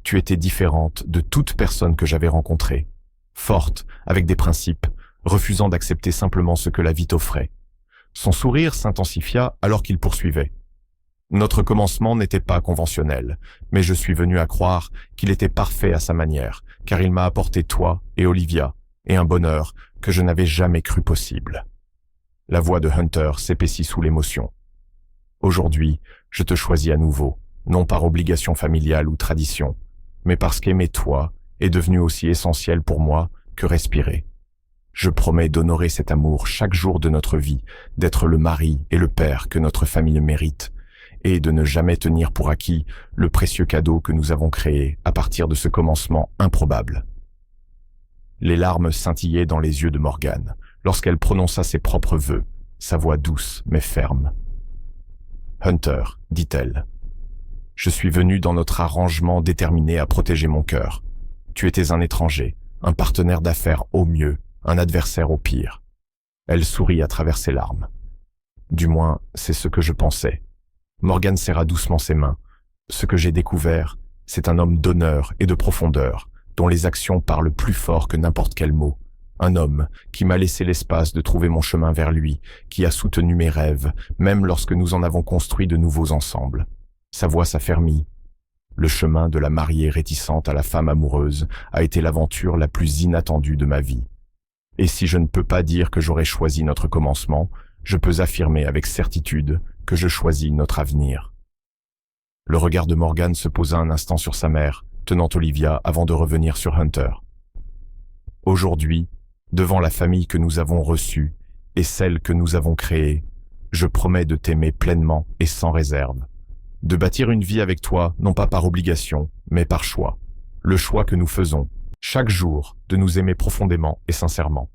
Tu étais différente de toute personne que j'avais rencontrée, forte, avec des principes, refusant d'accepter simplement ce que la vie t'offrait. Son sourire s'intensifia alors qu'il poursuivait. Notre commencement n'était pas conventionnel, mais je suis venu à croire qu'il était parfait à sa manière, car il m'a apporté toi et Olivia, et un bonheur que je n'avais jamais cru possible. La voix de Hunter s'épaissit sous l'émotion. Aujourd'hui, je te choisis à nouveau, non par obligation familiale ou tradition, mais parce qu'aimer toi est devenu aussi essentiel pour moi que respirer. Je promets d'honorer cet amour chaque jour de notre vie, d'être le mari et le père que notre famille mérite, et de ne jamais tenir pour acquis le précieux cadeau que nous avons créé à partir de ce commencement improbable. Les larmes scintillaient dans les yeux de Morgane lorsqu'elle prononça ses propres vœux, sa voix douce mais ferme. « Hunter, dit-elle, je suis venu dans notre arrangement déterminé à protéger mon cœur. Tu étais un étranger, un partenaire d'affaires au mieux, un adversaire au pire. » Elle sourit à travers ses larmes. Du moins, c'est ce que je pensais. Morgane serra doucement ses mains. Ce que j'ai découvert, c'est un homme d'honneur et de profondeur, dont les actions parlent plus fort que n'importe quel mot. Un homme qui m'a laissé l'espace de trouver mon chemin vers lui, qui a soutenu mes rêves, même lorsque nous en avons construit de nouveaux ensemble. Sa voix s'affermit. Le chemin de la mariée réticente à la femme amoureuse a été l'aventure la plus inattendue de ma vie. Et si je ne peux pas dire que j'aurais choisi notre commencement, je peux affirmer avec certitude que je choisis notre avenir. Le regard de Morgane se posa un instant sur sa mère, tenant Olivia avant de revenir sur Hunter. Aujourd'hui, devant la famille que nous avons reçue et celle que nous avons créée, je promets de t'aimer pleinement et sans réserve. De bâtir une vie avec toi, non pas par obligation, mais par choix. Le choix que nous faisons, chaque jour, de nous aimer profondément et sincèrement.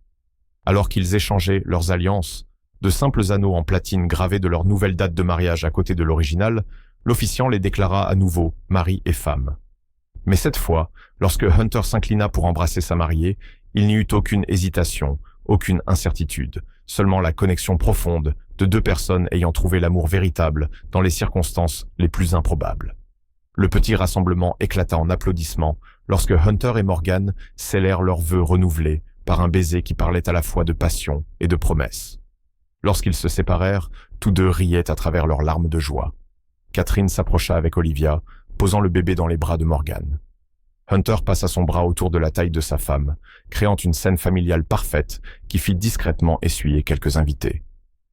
Alors qu'ils échangeaient leurs alliances, de simples anneaux en platine gravés de leur nouvelle date de mariage à côté de l'original, l'officiant les déclara à nouveau mari et femme. Mais cette fois, lorsque Hunter s'inclina pour embrasser sa mariée, il n'y eut aucune hésitation, aucune incertitude, seulement la connexion profonde de deux personnes ayant trouvé l'amour véritable dans les circonstances les plus improbables. Le petit rassemblement éclata en applaudissements lorsque Hunter et Morgane scellèrent leurs vœux renouvelés par un baiser qui parlait à la fois de passion et de promesse. Lorsqu'ils se séparèrent, tous deux riaient à travers leurs larmes de joie. Catherine s'approcha avec Olivia, posant le bébé dans les bras de Morgane. Hunter passa son bras autour de la taille de sa femme, créant une scène familiale parfaite qui fit discrètement essuyer quelques invités.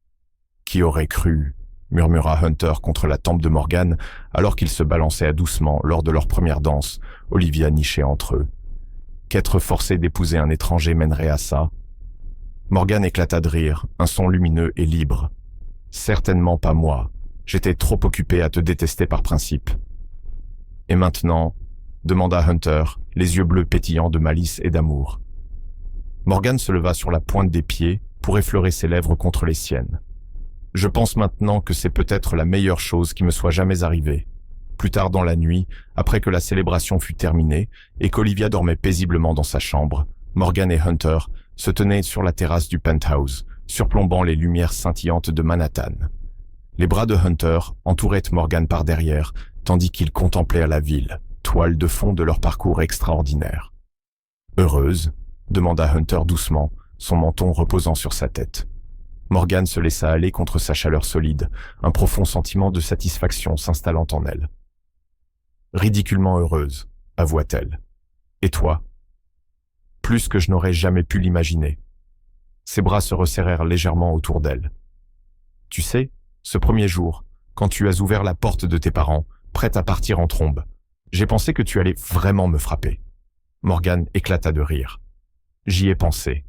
« Qui aurait cru ?» murmura Hunter contre la tempe de Morgane alors qu'ils se balançaient doucement lors de leur première danse, Olivia nichée entre eux. Qu'être forcé d'épouser un étranger mènerait à ça? Morgane éclata de rire, un son lumineux et libre. « Certainement pas moi. J'étais trop occupé à te détester par principe. »« Et maintenant ?» demanda Hunter, les yeux bleus pétillants de malice et d'amour. Morgane se leva sur la pointe des pieds pour effleurer ses lèvres contre les siennes. « Je pense maintenant que c'est peut-être la meilleure chose qui me soit jamais arrivée. » Plus tard dans la nuit, après que la célébration fut terminée et qu'Olivia dormait paisiblement dans sa chambre, Morgane et Hunter se tenaient sur la terrasse du penthouse, surplombant les lumières scintillantes de Manhattan. Les bras de Hunter entouraient Morgane par derrière, tandis qu'ils contemplaient la ville, toile de fond de leur parcours extraordinaire. « Heureuse ?» demanda Hunter doucement, son menton reposant sur sa tête. Morgane se laissa aller contre sa chaleur solide, un profond sentiment de satisfaction s'installant en elle. « Ridiculement heureuse », avoua-t-elle. « Et toi ?» Plus que je n'aurais jamais pu l'imaginer. Ses bras se resserrèrent légèrement autour d'elle. « Tu sais, ce premier jour, quand tu as ouvert la porte de tes parents, prête à partir en trombe, j'ai pensé que tu allais vraiment me frapper. » Morgane éclata de rire. « J'y ai pensé. »«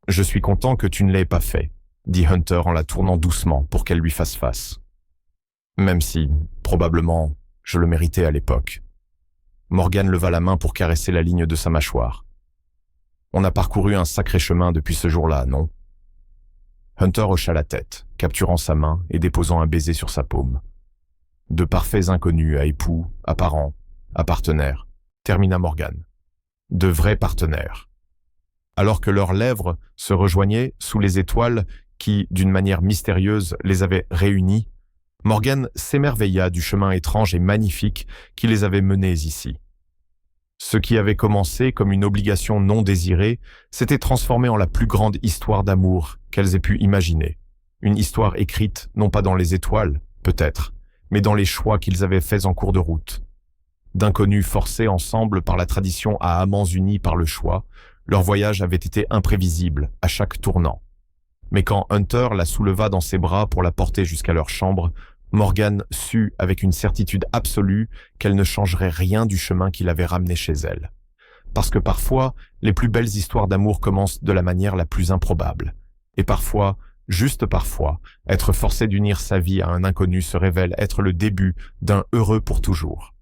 Je suis content que tu ne l'aies pas fait, » dit Hunter en la tournant doucement pour qu'elle lui fasse face. Même si, probablement, je le méritais à l'époque. Morgane leva la main pour caresser la ligne de sa mâchoire. On a parcouru un sacré chemin depuis ce jour-là, non? Hunter hocha la tête, capturant sa main et déposant un baiser sur sa paume. De parfaits inconnus à époux, à parents, à partenaires, termina Morgane. De vrais partenaires. Alors que leurs lèvres se rejoignaient sous les étoiles qui, d'une manière mystérieuse, les avaient réunis, Morgane s'émerveilla du chemin étrange et magnifique qui les avait menés ici. Ce qui avait commencé comme une obligation non désirée s'était transformé en la plus grande histoire d'amour qu'elles aient pu imaginer. Une histoire écrite non pas dans les étoiles, peut-être, mais dans les choix qu'ils avaient faits en cours de route. D'inconnus forcés ensemble par la tradition à amants unis par le choix, leur voyage avait été imprévisible à chaque tournant. Mais quand Hunter la souleva dans ses bras pour la porter jusqu'à leur chambre, Morgan sut avec une certitude absolue qu'elle ne changerait rien du chemin qui l'avait ramenée chez elle. Parce que parfois, les plus belles histoires d'amour commencent de la manière la plus improbable. Et parfois, juste parfois, être forcé d'unir sa vie à un inconnu se révèle être le début d'un heureux pour toujours.